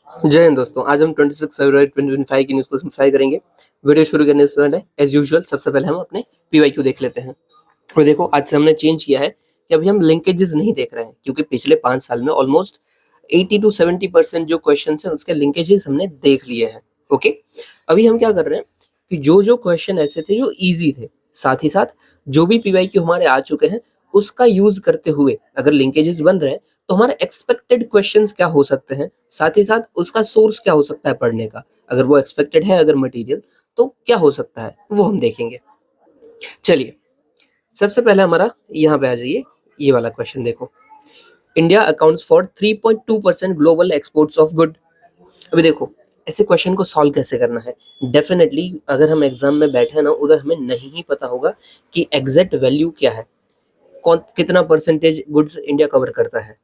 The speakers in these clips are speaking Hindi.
जय हिंद दोस्तों, आज हम 26 फरवरी 2025 की न्यूज़ को सिम्प्लीफाई करेंगे। वीडियो शुरू करने से पहले एज़ यूजुअल सबसे पहले हम अपने पीवाईक्यू देख लेते हैं। और देखो आज से हमने चेंज किया है कि अभी हम लिंकेजेस नहीं देख रहे हैं क्योंकि पिछले 5 साल में ऑलमोस्ट 80 टू 70% जो क्वेश्चंस हैं उसके लिंकेजेस हमने देख लिए हैं। ओके, अभी हम क्या कर रहे हैं कि जो क्वेश्चन ऐसे थे जो ईज़ी थे, साथ ही साथ जो भी पीवाईक्यू हमारे आ चुके हैं उसका यूज़ करते हुए अगर लिंकेजेस बन रहे हैं तो हमारे एक्सपेक्टेड क्वेश्चंस क्या हो सकते हैं, साथ ही साथ उसका सोर्स क्या हो सकता है पढ़ने का। अगर वो एक्सपेक्टेड है अगर मटेरियल तो क्या हो सकता है वो हम देखेंगे। चलिए, सबसे पहले हमारा यहाँ पे आ जाइए, ये वाला क्वेश्चन देखो। India accounts for 3.2% global exports of good. अभी देखो ऐसे क्वेश्चन को सॉल्व कैसे करना है। डेफिनेटली अगर हम एग्जाम में बैठे हैं ना, उधर हमें नहीं ही पता होगा कि एग्जैक्ट वैल्यू क्या है, कौन कितना परसेंटेज गुड्स इंडिया कवर करता है।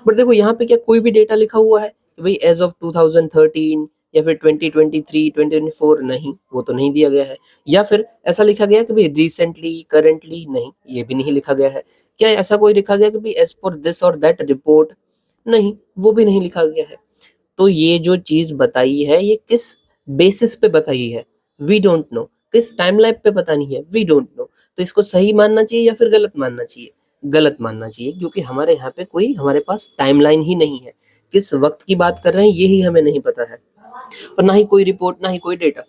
बट देखो यहाँ पे क्या कोई भी डेटा लिखा हुआ है कि भाई एज ऑफ 2013 या फिर 2023 2024, नहीं, वो तो नहीं दिया गया है। या फिर ऐसा लिखा गया कि भाई रिसेंटली करंटली, नहीं, ये भी नहीं लिखा गया है। क्या ऐसा कोई लिखा गया कि भाई एज पर दिस और दैट रिपोर्ट, नहीं, वो भी नहीं लिखा गया है। तो ये जो चीज बताई है ये किस बेसिस पे बताई है, वी डोंट नो। किस टाइमलाइन पे पता नहीं है, वी डोंट नो। तो इसको सही मानना चाहिए या फिर गलत मानना चाहिए? गलत मानना चाहिए, क्योंकि हमारे यहाँ पे कोई हमारे पास टाइमलाइन ही नहीं है। किस वक्त की बात कर रहे हैं ये ही हमें नहीं पता है, और ना ही कोई रिपोर्ट, ना ही कोई डेटा।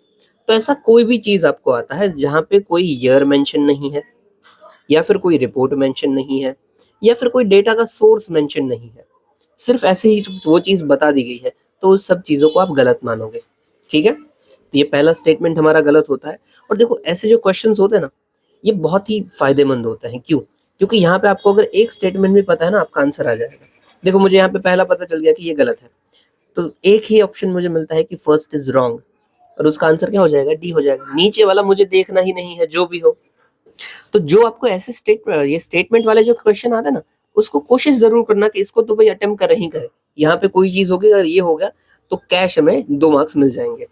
तो ऐसा कोई भी चीज आपको आता है जहाँ पे कोई ईयर मेंशन नहीं है, या फिर कोई रिपोर्ट मेंशन नहीं है, या फिर कोई डेटा का सोर्स मेंशन नहीं है, सिर्फ ऐसे ही वो चीज बता दी गई है, तो उस सब चीजों को आप गलत मानोगे। ठीक है, तो ये पहला स्टेटमेंट हमारा गलत होता है। और देखो ऐसे जो क्वेश्चंस होते हैं ना, ये बहुत ही फायदेमंद होते हैं। क्यों? क्योंकि यहाँ पे आपको अगर एक स्टेटमेंट भी पता है ना, आपका आंसर आ जाएगा। देखो मुझे यहाँ पे पहला पता चल गया कि ये गलत है, तो एक ही ऑप्शन मुझे मिलता है कि फर्स्ट इज रॉन्ग, और उसका आंसर क्या हो जाएगा? डी हो जाएगा। नीचे वाला मुझे देखना ही नहीं है, जो भी हो। तो जो आपको ऐसे ये स्टेटमेंट वाले जो क्वेश्चन आते हैं ना, उसको कोशिश जरूर करना कि इसको तो भाई अटेम्प्ट कर ही करे। यहाँ पे कोई चीज होगी, अगर ये हो गया तो कैश हमें 2 मार्क्स मिल जाएंगे।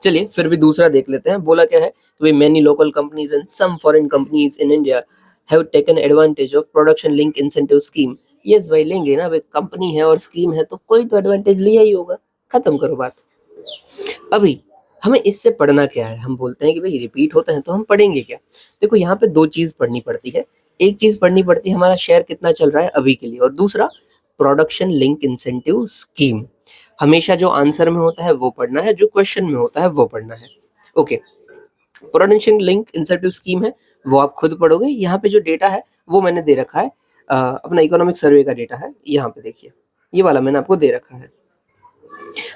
चलिए फिर भी दूसरा देख लेते हैं। बोला क्या है कि भाई many local companies and some foreign companies in India have taken advantage of production link incentive scheme. Yes भाई, लेंगे ना भाई, कंपनी है और स्कीम है तो कोई तो एडवांटेज लिया ही होगा। खत्म करो बात। अभी हमें इससे पढ़ना क्या है? हम बोलते हैं कि भाई रिपीट होता है तो हम पढ़ेंगे क्या। देखो यहाँ पे 2 चीज पढ़नी पड़ती है। एक चीज पढ़नी पड़ती है हमारा शेयर कितना चल रहा है अभी के लिए, और दूसरा प्रोडक्शन लिंक इंसेंटिव स्कीम। हमेशा जो आंसर में होता है वो पढ़ना है, जो क्वेश्चन में होता है वो पढ़ना है। Okay, production link incentive scheme है वो आप खुद पढ़ोगे। यहाँ पे जो डेटा है वो मैंने दे रखा है, अपना इकोनॉमिक सर्वे का डेटा है। यहाँ पे देखिए, ये वाला मैंने आपको दे रखा है।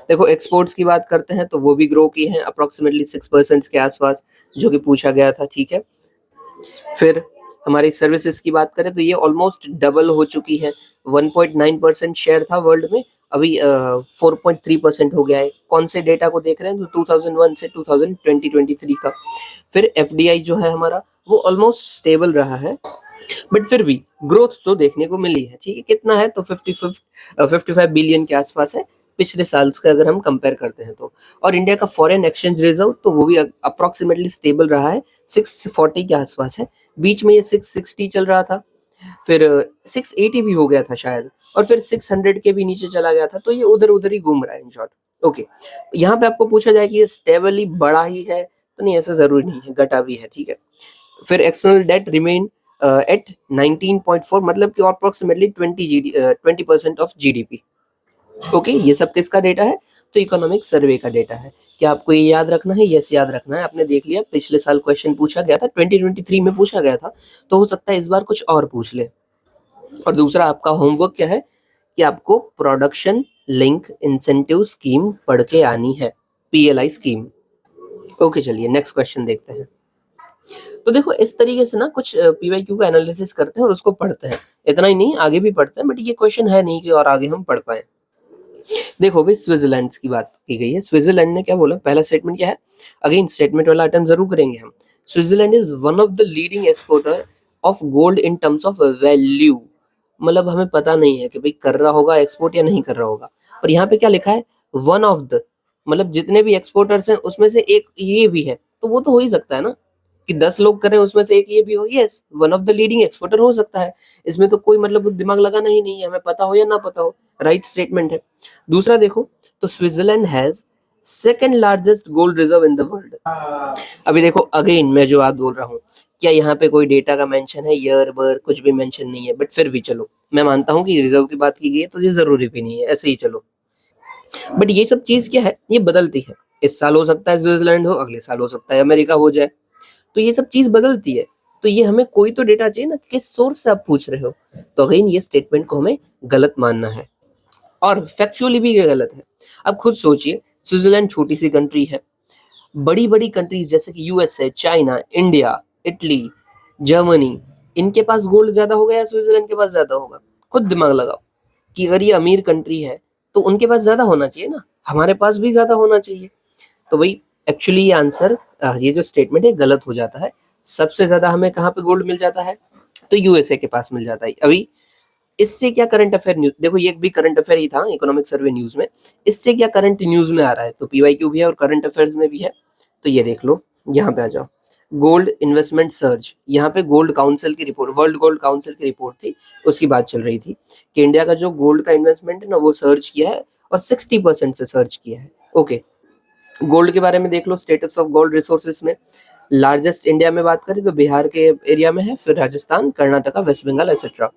देखो एक्सपोर्ट्स की बात करते हैं तो वो भी ग्रो की है अप्रोक्सीमेटली 6% के आसपास, जो कि पूछा गया था। ठीक है, फिर हमारी सर्विसेज की बात करें तो ये ऑलमोस्ट डबल हो चुकी है। 1.9% शेयर था वर्ल्ड में, अभी 4.3% हो गया है। कौन से डेटा को देख रहे हैं? तो 2001 से 2023 का। फिर एफडीआई जो है हमारा वो ऑलमोस्ट स्टेबल रहा है, बट फिर भी ग्रोथ तो देखने को मिली है। ठीक है, कितना है? तो 55 बिलियन के आसपास है पिछले साल का अगर हम कंपेयर करते हैं तो। और इंडिया का फॉरेन एक्सचेंज रिजर्व तो वो भी अप्रोक्सीमेटली स्टेबल रहा है, 640 के आसपास है। बीच में ये 660 चल रहा था, फिर 680 भी हो गया था शायद, और फिर 600 के भी नीचे चला गया था। तो ये उधर उधर ही घूम रहा है इन शॉर्ट। ओके, यहाँ पे आपको पूछा जाए कि ये स्टेबली बड़ा ही है तो नहीं, ऐसा जरूरी नहीं है, घटा भी है। ठीक है, फिर एक्सटर्नल डेट रिमेन एट 19.4, मतलब कि अप्रोक्सीमेटली 20% ऑफ जीडीपी। ओके, ये सब किसका डेटा है? तो इकोनॉमिक सर्वे का डेटा है। क्या आपको ये याद रखना है? यस, याद रखना है। आपने देख लिया पिछले साल क्वेश्चन पूछा गया था, 2023 में पूछा गया था, तो हो सकता है इस बार कुछ और पूछ ले। और दूसरा आपका होमवर्क क्या है कि आपको प्रोडक्शन लिंक इंसेंटिव स्कीम पढ़ के आनी है, पीएलआई स्कीम। ओके, चलिए नेक्स्ट क्वेश्चन देखते हैं। तो देखो इस तरीके से ना कुछ पीवाईक्यू का एनालिसिस करते हैं और उसको पढ़ते हैं। इतना ही नहीं, आगे भी पढ़ते हैं, बट ये क्वेश्चन है नहीं कि और आगे हम पढ़ पाए। देखो भाई, स्विट्जरलैंड की बात की गई है। स्विट्जरलैंड ने क्या बोला? पहला स्टेटमेंट क्या है? अगेन स्टेटमेंट वाला अटेम्प्ट जरूर करेंगे हम। Switzerland is one of the leading exporter of gold in terms of value. मतलब हमें पता नहीं है कि भाई कर रहा होगा एक्सपोर्ट या नहीं कर रहा होगा, पर यहाँ पे क्या लिखा है? वन ऑफ द, मतलब जितने भी एक्सपोर्टर्स हैं उसमें से एक ये भी है, तो वो तो हो ही सकता है ना कि 10 लोग कर रहे हैं उसमें से एक ये भी हो। Yes, one of the leading exporter हो सकता है। इसमें तो कोई मतलब दिमाग लगाना ही नहीं है, हमें पता हो या ना पता हो, राइट स्टेटमेंट है। दूसरा देखो तो Switzerland has second largest gold reserve in the world. अभी देखो अगेन मैं जो बात बोल रहा हूँ, क्या यहाँ पे कोई डेटा का मेंशन है, ईयर वर कुछ भी मेंशन नहीं है, बट फिर भी चलो मैं मानता हूँ कि रिजर्व की बात की गई है तो ये जरूरी भी नहीं है, ऐसे ही चलो। बट ये सब चीज क्या है, ये बदलती है। इस साल हो सकता है स्विट्जरलैंड हो, अगले साल हो सकता है अमेरिका हो जाए, तो ये सब चीज बदलती है। तो ये हमें कोई तो डेटा चाहिए ना, किस सोर्स से आप पूछ रहे हो। तो अगेन ये स्टेटमेंट को हमें गलत मानना है और फैक्चुअली भी ये गलत है। अब खुद सोचिए, स्विट्जरलैंड छोटी सी कंट्री है, बड़ी बड़ी कंट्रीज जैसे कि USA, China, India, Italy, Germany, इनके पास गोल्ड ज्यादा होगा या स्विट्जरलैंड के पास ज्यादा होगा। खुद दिमाग लगाओ कि अगर ये अमीर कंट्री है तो उनके पास ज्यादा होना चाहिए ना, हमारे पास भी ज्यादा होना चाहिए। तो भाई एक्चुअली ये आंसर, ये जो स्टेटमेंट है गलत हो जाता है। सबसे ज्यादा हमें कहाँ पे गोल्ड मिल जाता है, तो यूएसए के पास मिल जाता है। अभी इससे क्या करंट अफेयर न्यूज देखो, ये भी करंट अफेयर ही था इकोनॉमिक सर्वे न्यूज में। इससे क्या करंट न्यूज में आ रहा है, तो पीवाईक्यू भी है और करंट अफेयर्स में भी है। तो ये देख लो, यहाँ पे आ जाओ, गोल्ड इन्वेस्टमेंट सर्ज, यहाँ पे गोल्ड काउंसिल की रिपोर्ट, वर्ल्ड गोल्ड काउंसिल की रिपोर्ट थी, उसकी बात चल रही थी कि इंडिया का जो गोल्ड का इन्वेस्टमेंट है ना वो सर्ज किया है और 60% से सर्ज किया है। ओके, गोल्ड के बारे में देख लो, स्टेटस ऑफ गोल्ड रिसोर्सेज में लार्जेस्ट इंडिया में बात करें तो बिहार के एरिया में है, फिर राजस्थान, कर्नाटका, वेस्ट बंगाल एक्सेट्रा।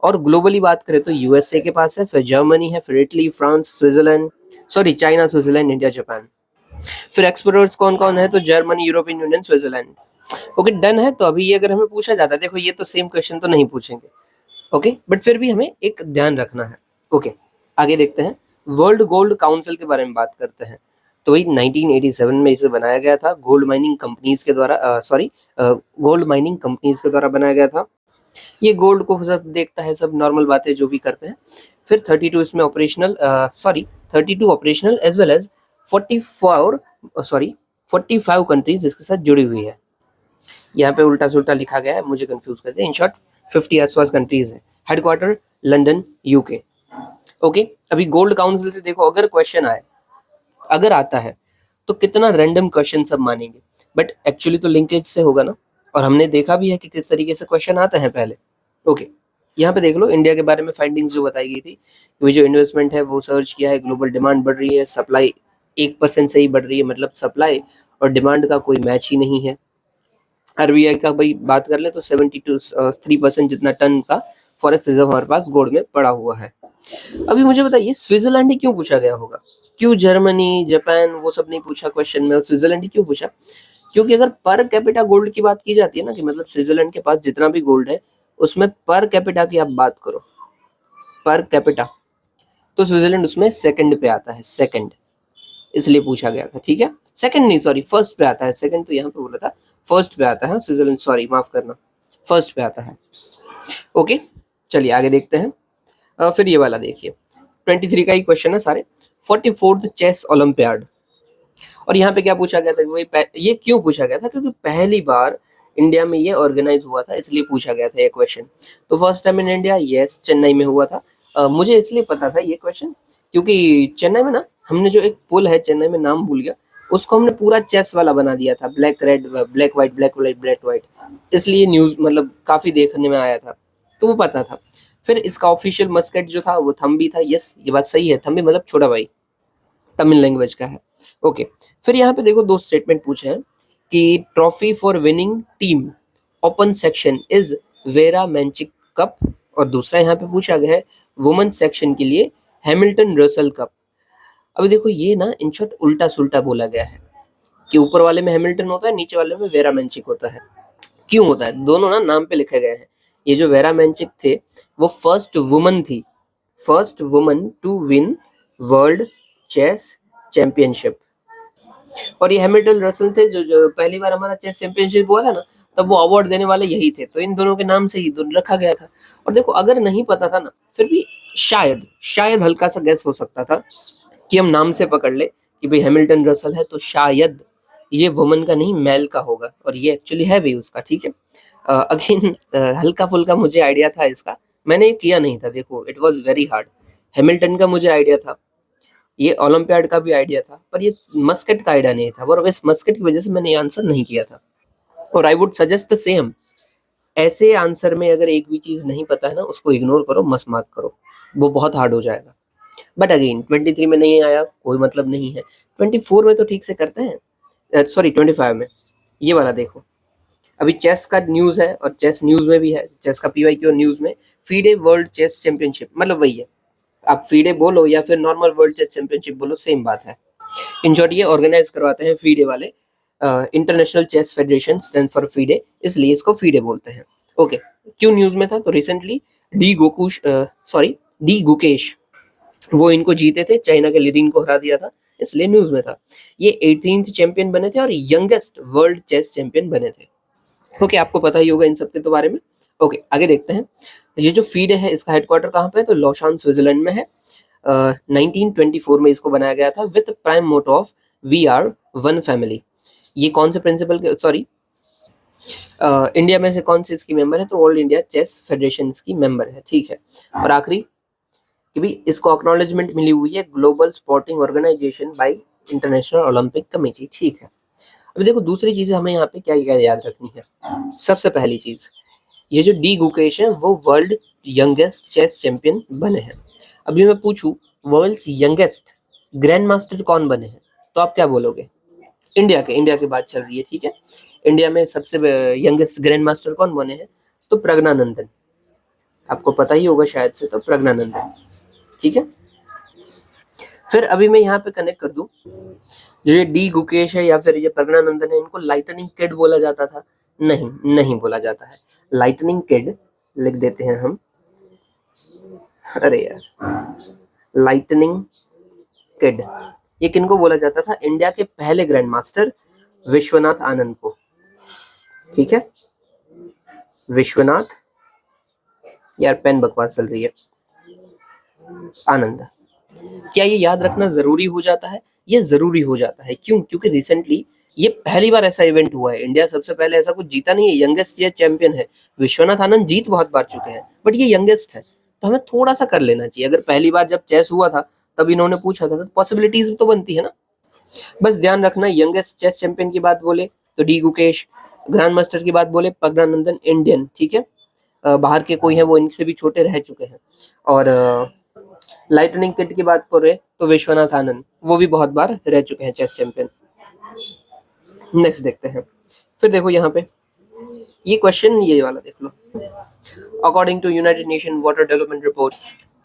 और ग्लोबली बात करें तो यूएसए के पास है, फिर जर्मनी है, फिर Italy, France, Switzerland, sorry China, Switzerland, India, Japan. फिर एक्सपोर्टर्स कौन कौन है, तो Germany, European union, Switzerland. Okay done है। तो अभी ये अगर हमें पूछा जाता है, देखो ये तो सेम क्वेश्चन तो नहीं पूछेंगे, ओके, बट फिर भी हमें एक ध्यान रखना है। ओके, आगे देखते हैं, वर्ल्ड गोल्ड काउंसिल के बारे में बात करते हैं। तो वही 1987 में इसे बनाया गया था, गोल्ड माइनिंग कंपनीज के द्वारा, गोल्ड माइनिंग कंपनीज के द्वारा बनाया गया था। ये गोल्ड को सब देखता है, सब नॉर्मल बातें जो भी करते हैं। फिर 32 इसमें operational, 32 operational as well as 45 countries इसके साथ जुड़ी हुई है। यहाँ पे उल्टा सुल्टा लिखा गया है, मुझे कंफ्यूज कर दिया। इन शॉर्ट 50 आसपास कंट्रीज है। Headquarter London, UK. ओके, अभी गोल्ड काउंसिल से देखो अगर क्वेश्चन आए, अगर आता है तो कितना रैंडम क्वेश्चन सब मानेंगे, बट एक्चुअली तो लिंकेज से होगा ना, और हमने देखा भी है कि किस तरीके से क्वेश्चन आते हैं पहले। ओके, यहाँ पे देख लो इंडिया के बारे में फाइंडिंग्स जो बताई गई थी कि जो इन्वेस्टमेंट है वो सर्च किया है, ग्लोबल डिमांड बढ़ रही है, सप्लाई 1% से ही बढ़ रही है, मतलब सप्लाई और डिमांड का कोई मैच ही नहीं है। आरबीआई का भाई बात कर ले तो 73% जितना टन का फॉरेक्स रिजर्व हमारे पास गोल्ड में पड़ा हुआ है। अभी मुझे बताइए स्विट्जरलैंड ही क्यों पूछा गया होगा, क्यों जर्मनी, जापान वो सब नहीं पूछा क्वेश्चन में, और स्विट्जरलैंड ही क्यों पूछा? क्योंकि अगर पर कैपिटा गोल्ड की बात की जाती है ना, कि मतलब स्विट्जरलैंड के पास जितना भी गोल्ड है उसमें पर कैपिटा की आप बात करो, पर कैपिटा, तो स्विट्जरलैंड उसमें सेकंड पे आता है, सेकंड, इसलिए पूछा गया था। ठीक है, सेकंड नहीं सॉरी फर्स्ट पे आता है, सेकंड तो यहाँ पे बोला था, फर्स्ट पे आता है स्विट्जरलैंड, सॉरी माफ करना, फर्स्ट पे आता है। ओके, चलिए आगे देखते हैं। फिर ये वाला देखिए, 23 का ही क्वेश्चन है सारे। 44th चेस ओलंपियाड, और यहाँ पे क्या पूछा गया था, ये क्यों पूछा गया था, क्योंकि पहली बार इंडिया में ये ऑर्गेनाइज हुआ था, इसलिए पूछा गया था ये क्वेश्चन। तो first time in India, yes, Chennai में हुआ था। मुझे इसलिए पता था ये क्वेश्चन क्योंकि चेन्नई में ना हमने जो एक पुल है चेन्नई में, नाम भूल गया, उसको हमने पूरा चेस वाला बना दिया था, black red black white, black white black white, इसलिए न्यूज मतलब काफी देखने में आया था, तो वो पता था। फिर इसका ऑफिशियल मस्कट जो था वो थम्बी था, यस ये बात सही है, थम्बी मतलब छोटा भाई, तमिल लैंग्वेज का है। ओके, फिर यहाँ पे देखो दो स्टेटमेंट पूछे हैं कि trophy for winning team open section is Vera Menchik cup, और दूसरा यहाँ पे पूछा गया है वुमेन सेक्शन के लिए हैमिल्टन रसल कप। अभी देखो ये ना इन शॉर्ट उल्टा सुल्टा बोला गया है कि ऊपर वाले में हैमिल्टन होता है, नीचे वाले में वेरा मैंचिक होता है। क्यों होता है, दोनों ना नाम पे लिखे गए हैं। ये जो वेरा मैंचिक थे वो फर्स्ट वुमन थी, first woman to win world chess championship, और ये हैमिल्टन रसल थे जो पहली बार हमारा चेस चैंपियनशिप हुआ था ना, तब वो अवार्ड देने वाले यही थे, तो इन दोनों के नाम से ही दोनों रखा गया था। और देखो अगर नहीं पता था ना, फिर भी शायद शायद हल्का सा गैस हो सकता था कि हम नाम से पकड़ ले कि भाई हैमिल्टन रसल है तो शायद ये वुमन का नहीं मेल का होगा, और ये एक्चुअली है भी उसका। ठीक है, अगेन हल्का फुल्का मुझे आइडिया था इसका, मैंने ये किया नहीं था, देखो it was very hard. Hamilton का मुझे आइडिया था, ये ओलंपियाड का भी आइडिया था, पर ये मस्कट का आइडिया नहीं था, और इस मस्कट की वजह से मैंने ये आंसर नहीं किया था। और I would suggest the same, ऐसे आंसर में अगर एक भी चीज नहीं पता है ना, उसको इग्नोर करो, मत मार्क करो, वो बहुत हार्ड हो जाएगा। बट अगेन 23 में नहीं आया, कोई मतलब नहीं है, 24 में तो ठीक से करते हैं, सॉरी 25 में। ये वाला देखो, अभी चेस का न्यूज़ है और चेस न्यूज़ में भी है, चेस का पीवाईक्यू न्यूज़ में फीडे वर्ल्ड चेस चैंपियनशिप, मतलब वही है, आप फीडे बोलो या फिर नॉर्मल वर्ल्ड चेस चैंपियनशिप बोलो, सेम बात है। इन शॉर्ट ये ऑर्गेनाइज करवाते हैं फीडे वाले, international chess federation stand for FIDE, इसलिए इसको फीडे बोलते हैं। ओके, क्यों न्यूज़ में था? तो रिसेंटली डी गुकेश, वो इनको जीते थे, चाइना के लीडिंग को हरा दिया था, इसलिए न्यूज़ में था। ये 18th चैंपियन बने थे और यंगेस्ट वर्ल्ड चेस चैंपियन बने थे। ओके, आपको पता ही होगा इन सब के तो बारे में। ओके, आगे देखते हैं। ये जो फीडे है इसका हेडक्वार्टर कहाँ पे है? तो लॉशान स्विट्जरलैंड में है। 1924 में इसको बनाया गया था with prime motto of we are one family. ये कौन से प्रिंसिपल के, सॉरी इंडिया में से कौन सी इसकी मेंबर है? तो ऑल इंडिया चेस फेडरेशन इसकी मेंबर है, ठीक है। और आखिरी कि भी इसको एक्नॉलेजमेंट मिली हुई है global sporting organisation by international Olympic committee, ठीक है। अभी देखो दूसरी चीज़ हमें यहाँ पे क्या क्या याद रखनी है। सबसे पहली चीज़, ये जो डी गुकेश है वो वर्ल्ड यंगेस्ट चेस चैंपियन बने हैं। अभी मैं पूछूं वर्ल्ड्स यंगेस्ट ग्रैंड मास्टर कौन बने हैं, तो आप क्या बोलोगे? इंडिया की बात चल रही है, ठीक है। इंडिया में सबसे यंगेस्ट ग्रैंड मास्टर कौन बने हैं? तो प्रज्ञानंदन, आपको पता ही होगा शायद से, तो प्रज्ञानंदन, ठीक है। फिर अभी मैं यहाँ पे कनेक्ट कर दूं, जो ये डी गुकेश है या फिर ये प्रज्ञानंदन है, इनको लाइटनिंग किड बोला जाता था? नहीं, नहीं बोला जाता है। लाइटनिंग किड लिख देते हैं हम, अरे यार, लाइटनिंग किड ये किनको बोला जाता था? इंडिया के पहले ग्रैंड मास्टर विश्वनाथ आनंद को, ठीक है। विश्वनाथ, यार पेन बकवास चल रही है, आनंद। क्या ये याद रखना जरूरी हो जाता है? ये जरूरी हो जाता है, क्यों? क्योंकि रिसेंटली ये पहली बार ऐसा इवेंट हुआ है, इंडिया सबसे पहले ऐसा कुछ जीता नहीं है, यंगेस्ट चेस चैंपियन है। विश्वनाथ आनंद जीत बहुत बार चुके हैं, बट ये यंगेस्ट है, तो हमें थोड़ा सा कर लेना चाहिए। अगर पहली बार जब चेस हुआ था तब इन्होंने पूछा था, तो पॉसिबिलिटीज तो बनती है ना। बस ध्यान रखना, यंगेस्ट चेस चैंपियन की बात बोले तो डी गुकेश, ग्रैंड मास्टर की बात बोले प्रज्ञानंदन इंडियन, ठीक है। बाहर के कोई है वो इनसे भी छोटे रह चुके हैं। और लाइटनिंग किट की बात करें तो विश्वनाथ आनंद, वो भी बहुत बार रह चुके हैं चेस चैंपियन। नेक्स्ट देखते हैं। फिर देखो यहाँ पे ये क्वेश्चन, ये वाला देख लो। According to United Nation water development report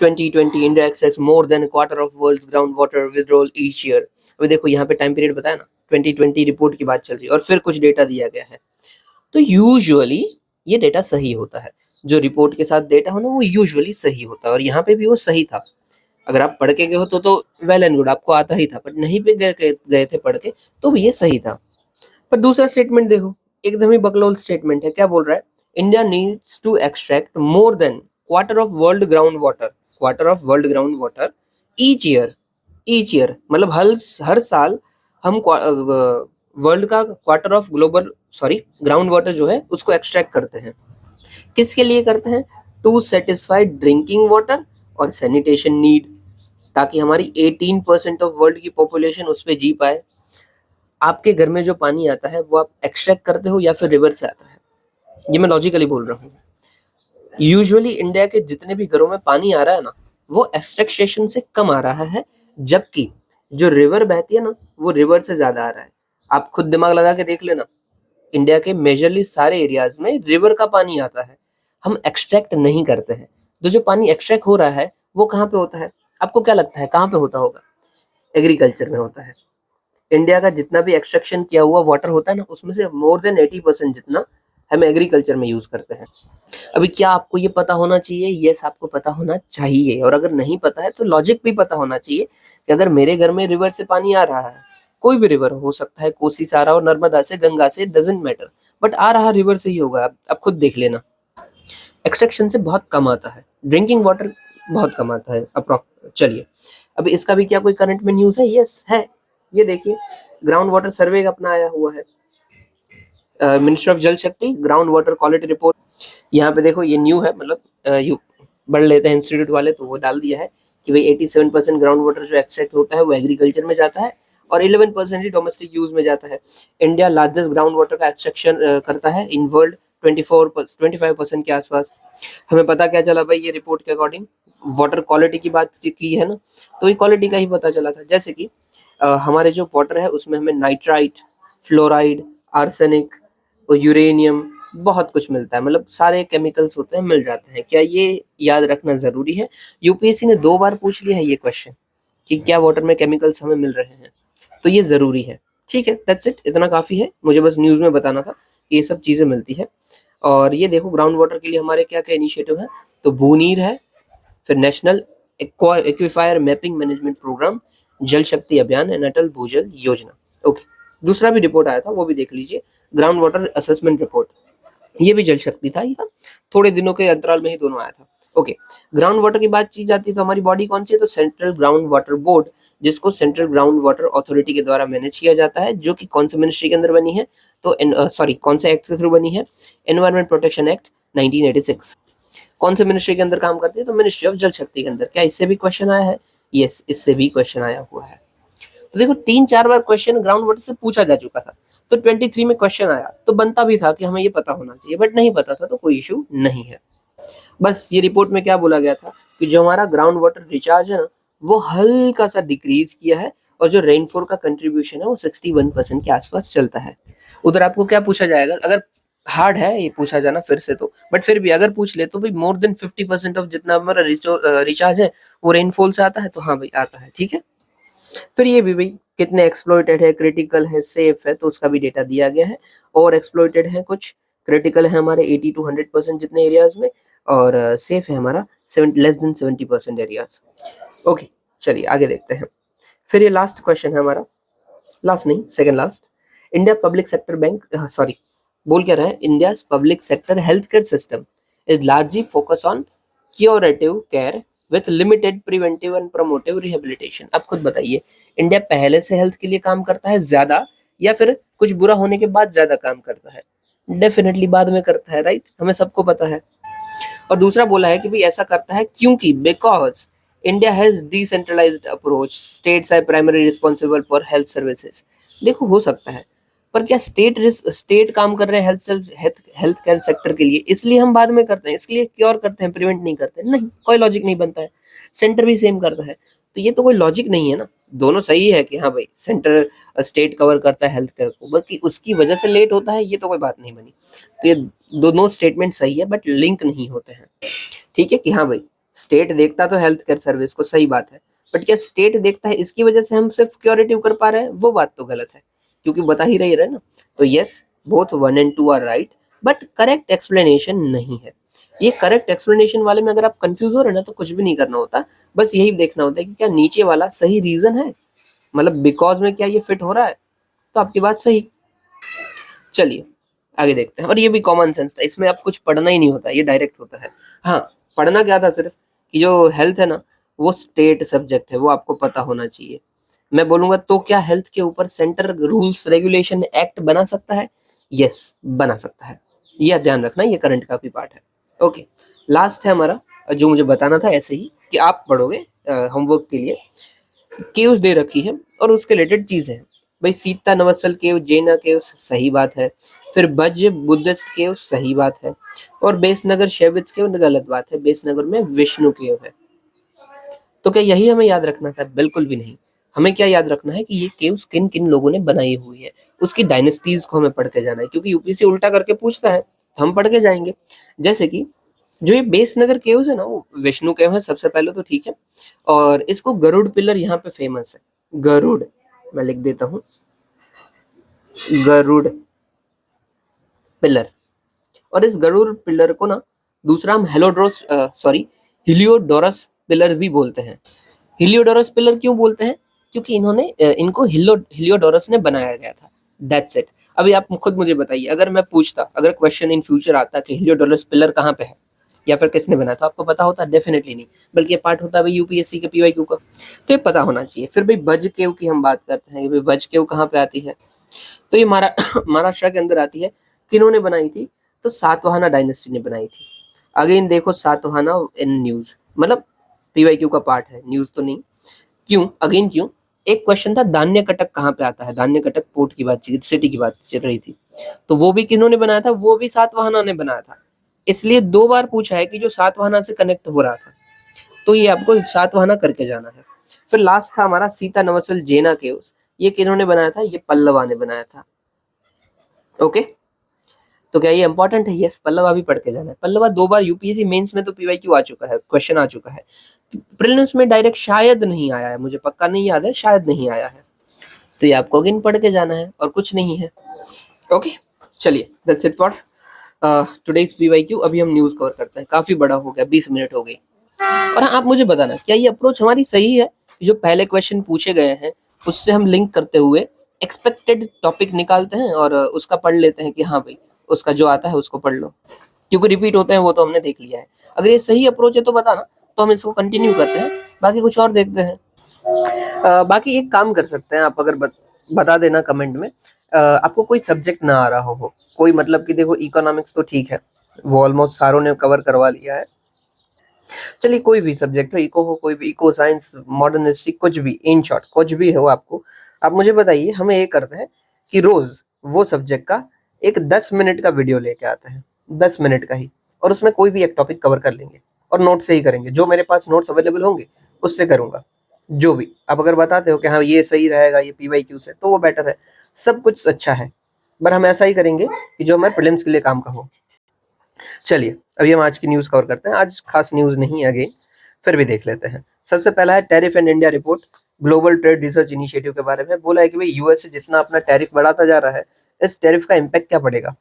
2020, India access more than quarter of world's ground water withdrawal each year. अभी देखो यहाँ पे टाइम पीरियड बताया ना, 2020 रिपोर्ट की बात चल रही है और फिर कुछ डेटा दिया गया है। तो यूजुअली ये डेटा सही होता है, जो रिपोर्ट के साथ डेटा हो ना वो यूजुअली सही होता है, और यहाँ पे भी वो सही था। अगर आप पढ़ के गए हो तो वेल एंड गुड, आपको आता ही था, बट नहीं पे गए थे पढ़ के तो भी ये सही था। पर दूसरा स्टेटमेंट देखो, एकदम ही बकलोल स्टेटमेंट है। क्या बोल रहा है? India needs to extract more than quarter of world ground water, quarter of world ground water each year. Each year मतलब हर साल हम वर्ल्ड का quarter of global ground water जो है उसको एक्सट्रैक्ट करते हैं। किसके लिए करते हैं? टू सेटिस्फाई ड्रिंकिंग वाटर और सैनिटेशन नीड, ताकि हमारी 18% ऑफ वर्ल्ड की पॉपुलेशन उस पर जी पाए। आपके घर में जो पानी आता है वो आप एक्सट्रैक्ट करते हो या फिर रिवर से आता है? ये मैं लॉजिकली बोल रहा हूँ। यूजुअली इंडिया के जितने भी घरों में पानी आ रहा है ना, वो एक्सट्रैक्शन से कम आ रहा है, जबकि जो रिवर बहती है ना वो रिवर से ज्यादा आ रहा है। आप खुद दिमाग लगा के देख लेना, इंडिया के मेजरली सारे एरियाज में रिवर का पानी आता है, हम एक्सट्रैक्ट नहीं करते हैं। तो जो पानी एक्सट्रैक्ट हो रहा है वो कहाँ पे होता है? आपको क्या लगता है कहाँ पे होता होगा? एग्रीकल्चर में होता है। इंडिया का जितना भी एक्सट्रैक्शन किया हुआ वाटर होता है ना, उसमें से मोर देन 80% जितना हम एग्रीकल्चर में यूज करते हैं। अभी क्या आपको ये पता होना चाहिए? यस, आपको पता होना चाहिए। और अगर नहीं पता है तो लॉजिक भी पता होना चाहिए कि अगर मेरे घर में रिवर से पानी आ रहा है, कोई भी रिवर हो सकता है, कोसी से आ रहा हो, नर्मदा से, गंगा से, डजेंट मैटर, बट आ रहा रिवर से ही होगा। आप खुद देख लेना, एक्सट्रैक्शन से बहुत कम आता है, ड्रिंकिंग वाटर बहुत कम आता है अप्रोक्स। चलिए, अभी इसका भी क्या कोई करंट में न्यूज़ है? यस है। ये देखिए, ग्राउंड वाटर सर्वे अपना आया हुआ है, मिनिस्ट्री ऑफ जल शक्ति ग्राउंड वाटर क्वालिटी रिपोर्ट। यहाँ पे देखो ये न्यू है, मतलब यू बढ़ लेते हैं इंस्टीट्यूट वाले, तो वो डाल दिया है कि भाई 87% ग्राउंड वाटर जो एक्सट्रैक्ट होता है वो एग्रीकल्चर में जाता है और 11% ही डोमेस्टिक यूज में जाता है। इंडिया लार्जेस्ट ग्राउंड वाटर का एक्सट्रैक्शन करता है इन वर्ल्ड, 25% के आसपास। हमें पता क्या चला भाई ये रिपोर्ट के अकॉर्डिंग? वाटर क्वालिटी की बात की है ना, तो ये क्वालिटी का ही पता चला था। जैसे कि हमारे जो वाटर है उसमें हमें नाइट्राइट, फ्लोराइड, आर्सेनिक और यूरेनियम बहुत कुछ मिलता है, मतलब सारे केमिकल्स होते हैं मिल जाते हैं। क्या ये याद रखना जरूरी है? यूपीएससी ने 2 बार पूछ लिया है ये क्वेश्चन कि क्या वाटर में केमिकल्स हमें मिल रहे हैं, तो ये जरूरी है। ठीक है, दैट्स इट, इतना काफी है, मुझे बस न्यूज में बताना था कि ये सब चीजें मिलती है। और ये देखो ग्राउंड वाटर के लिए हमारे क्या क्या इनिशिएटिव है, तो भूनीर है, फिर नेशनल एक्विफायर मैपिंग मैनेजमेंट प्रोग्राम, जल शक्ति अभियान एंड अटल भूजल योजना। ओके, दूसरा भी रिपोर्ट आया था, वो भी देख लीजिए, ग्राउंड वाटर असेसमेंट रिपोर्ट, ये भी जल शक्ति था, ये था थोड़े दिनों के अंतराल में ही दोनों आया था। ओके, ग्राउंड वाटर की बात की जाती है तो हमारी बॉडी कौन सी है, तो सेंट्रल ग्राउंड वाटर बोर्ड, जिसको सेंट्रल ग्राउंड वाटर अथॉरिटी के द्वारा मैनेज किया जाता है, जो कि कौन से मिनिस्ट्री के अंदर बनी है, तो सॉरी कौन से एक्ट के थ्रू बनी है, एनवायरमेंट प्रोटेक्शन एक्ट 1986। कौन से मिनिस्ट्री के अंदर काम करती है, तो मिनिस्ट्री ऑफ जल शक्ति के अंदर। क्या इससे भी क्वेश्चन आया है? यस, इससे भी क्वेश्चन आया हुआ है। तो देखो 3-4 बार क्वेश्चन ग्राउंड वाटर से पूछा जा चुका था, तो 23 में क्वेश्चन आया, तो बनता भी था कि हमें ये पता होना चाहिए, बट नहीं पता था तो कोई इशू नहीं है। बस ये रिपोर्ट में क्या बोला गया था कि जो हमारा ग्राउंड वाटर रिचार्ज है ना, वो हल्का सा डिक्रीज किया है, और जो रेनफॉल का कंट्रीब्यूशन है वो 61% के आसपास चलता है। उधर आपको क्या पूछा जाएगा, अगर हार्ड है ये पूछा जाना फिर से तो, बट फिर भी अगर पूछ ले तो भाई मोर देन 50% ऑफ जितना हमारा रिचार्ज है वो रेनफॉल से आता है, तो हाँ भाई आता है, ठीक है। फिर ये भी भाई कितने एक्सप्लॉइटेड है, क्रिटिकल है, सेफ है, तो उसका भी डेटा दिया गया है। और एक्सप्लॉइटेड है कुछ, क्रिटिकल है हमारे 80 to 100% जितने एरियाज में, और सेफ है हमारा लेस देन 70% एरियाज। ओके, चलिए आगे देखते हैं। फिर ये लास्ट क्वेश्चन है हमारा, लास्ट नहीं second last, India public sector bank, sorry बोल क्या रहा है, India public sector health care system is largely focus on curative care with limited preventive and promotive rehabilitation. अब खुद बताइए, इंडिया पहले से हेल्थ के लिए काम करता है ज्यादा, या फिर कुछ बुरा होने के बाद ज्यादा काम करता है? डेफिनेटली बाद में करता है, राइट, हमें सबको पता है। और दूसरा बोला है कि भाई ऐसा करता है क्योंकि because India has decentralised approach, states are primary responsible for health services. देखो हो सकता है, पर क्या स्टेट काम कर रहे हैं हेल्थ केयर सेक्टर के लिए, इसलिए हम बाद में करते हैं, इसलिए क्योर करते हैं, प्रिवेंट नहीं करते? नहीं, कोई लॉजिक नहीं बनता है। सेंटर भी सेम करता है, तो ये तो कोई लॉजिक नहीं है ना। दोनों सही है कि हाँ भाई सेंटर स्टेट कवर करता है हेल्थ केयर को, बल्कि उसकी वजह से लेट होता है, ये तो कोई बात नहीं बनी। तो ये दोनों स्टेटमेंट सही है, बट लिंक नहीं होते हैं। ठीक है कि हाँ भाई स्टेट देखता तो हेल्थ केयर सर्विस को, सही बात है, बट क्या स्टेट देखता है इसकी वजह से हम सिर्फ क्योरेटिव कर पा रहे हैं, वो बात तो गलत है, क्योंकि बता ही रही है ना। तो yes, both 1 and 2 are right, but correct explanation नहीं है। ये करेक्ट एक्सप्लेनेशन वाले में अगर आप कंफ्यूज हो रहे ना, तो कुछ भी नहीं करना होता, बस यही देखना होता है कि क्या नीचे वाला सही रीजन है, मतलब बिकॉज में क्या ये फिट हो रहा है, तो आपकी बात सही। चलिए आगे देखते हैं। और ये भी कॉमन सेंस था, इसमें आप कुछ पढ़ना ही नहीं होता, ये डायरेक्ट होता है। हाँ, पढ़ना क्या था सिर्फ कि जो हेल्थ है ना वो स्टेट सब्जेक्ट है, वो आपको पता होना चाहिए। मैं बोलूंगा तो क्या हेल्थ के ऊपर सेंटर रूल्स रेगुलेशन एक्ट बना सकता है? यस, बना सकता है, यह ध्यान रखना, ये करंट का भी पार्ट है। ओके, लास्ट है हमारा, जो मुझे बताना था ऐसे ही कि आप पढ़ोगे होमवर्क के लिए, केव्स दे रखी है और उसके रिलेटेड चीजें हैं। भाई सीता नवसल केव, जैना केव, सही बात है। फिर बज बुद्धिस्ट केव, सही बात है। और बेसनगर शैविट्स केव, गलत बात है, बेसनगर में विष्णु केव है। तो क्या यही हमें याद रखना था? बिल्कुल भी नहीं। हमें क्या याद रखना है कि ये केव्स किन किन लोगों ने बनाई हुई है, उसकी डायनेस्टीज को हमें पढ़ के जाना है, क्योंकि यूपीएससी उल्टा करके पूछता है तो हम पढ़ के जाएंगे। जैसे कि जो ये बेसनगर केव्स है ना, वो विष्णु केव है सबसे पहले तो, ठीक है। और इसको गरुड़ पिलर यहाँ पे फेमस है, गरुड़, मैं लिख देता हूँ, गरुड़ पिलर। और इस गरुड़ पिलर को ना दूसरा हम हिलियोडोरस पिलर भी बोलते हैं। हिलियोडोरस पिलर क्यों बोलते हैं? क्योंकि इनको हिलियोडोरस ने बनाया गया था, दैट्स इट। अभी आप खुद मुझे बताइए, अगर मैं पूछता, अगर क्वेश्चन इन फ्यूचर आता कि हिलियोडोरस पिलर कहाँ पे है या फिर किसने बनाया, तो आपको पता होता? डेफिनेटली नहीं, बल्कि ये पार्ट होता है भाई यूपीएससी के पीवाईक्यू का, तो ये पता होना चाहिए। फिर भाई बज केव की हम बात करते हैं कि भाई बज केव कहाँ पे आती है, तो ये महाराष्ट्र के अंदर आती है। किन्होंने बनाई थी? तो सातवाहना डायनेस्टी ने बनाई थी। अगेन देखो सातवाहना इन न्यूज, मतलब पीवाईक्यू का पार्ट है, न्यूज तो नहीं। क्यों अगेन क्यों? एक क्वेश्चन था धान्य कटक कहाँ पे आता है, धान्य कटक पोर्ट की बात, सिटी की बात चल रही थी, तो वो भी किन्होंने बनाया था? वो भी सातवाहना ने बनाया था। इसलिए 2 बार पूछा है कि जो सातवाहना से कनेक्ट हो रहा था। तो ये आपको सातवाहना करके जाना है। फिर लास्ट था हमारा सीता नवसल जेना केव्स, ये किन्होंने बनाया था, ये पल्लवा ने बनाया था। ओके, तो क्या ये इंपॉर्टेंट है? यस, पल्लवा भी पढ़ के जाना है। पल्लवा 2 बार यूपीएससी मेंस में तो पीवाईक्यू आ चुका है, क्वेश्चन आ चुका है। प्रीलिम्स में डायरेक्ट शायद नहीं आया है, मुझे पक्का नहीं याद है, शायद नहीं आया है। तो ये आपको अगेन पढ़ के जाना है और कुछ नहीं है। ओके, चलिए, that's it for today's PYQ. अभी हम न्यूज़ कवर करते हैं, काफ़ी बड़ा हो गया, 20 मिनट हो गई। और हाँ, आप मुझे बताना, क्या ये अप्रोच हमारी सही है? जो पहले क्वेश्चन पूछे गए हैं उससे हम लिंक करते हुए एक्सपेक्टेड टॉपिक निकालते हैं और उसका पढ़ लेते हैं कि हाँ भाई, उसका जो आता है उसको पढ़ लो, क्योंकि रिपीट होते हैं वो तो हमने देख लिया है। अगर ये सही अप्रोच है तो बताना, तो हम इसको कंटिन्यू करते हैं, बाकी कुछ और देखते हैं। बाकी एक काम कर सकते हैं आप, अगर बता देना कमेंट में, आपको कोई सब्जेक्ट ना आ रहा हो, कोई मतलब कि देखो इकोनॉमिक्स तो ठीक है, वो ऑलमोस्ट सारों ने कवर करवा लिया है। चलिए कोई भी सब्जेक्ट हो, इको हो, कोई भी इको, साइंस, मॉडर्न हिस्ट्री, कुछ भी, इन शॉर्ट कुछ भी हो आपको, आप मुझे बताइए। हमें ये करते हैं कि रोज वो सब्जेक्ट का एक 10 मिनट का वीडियो लेके आते हैं, 10 मिनट का ही, और उसमें कोई भी एक टॉपिक कवर कर लेंगे और नोट से ही करेंगे। जो मेरे पास नोट्स अवेलेबल होंगे उससे करूंगा। जो भी आप अगर बताते हो कि हाँ ये सही रहेगा ये पीवाईक्यू से, तो वो बेटर है, सब कुछ अच्छा है, पर हम ऐसा ही करेंगे कि जो हमारे प्रीलिम्स के लिए काम का हो। चलिए अभी हम आज की न्यूज़ कवर करते हैं। आज खास न्यूज़ नहीं है अगेन, फिर भी देख लेते हैं। सबसे पहला है tariff and India report, global trade research initiative के बारे में बोला है कि भाई यूएस से जितना अपना टैरिफ बढ़ाता जा रहा है, इस टैरिफ का इम्पैक्ट क्या पड़ेगा।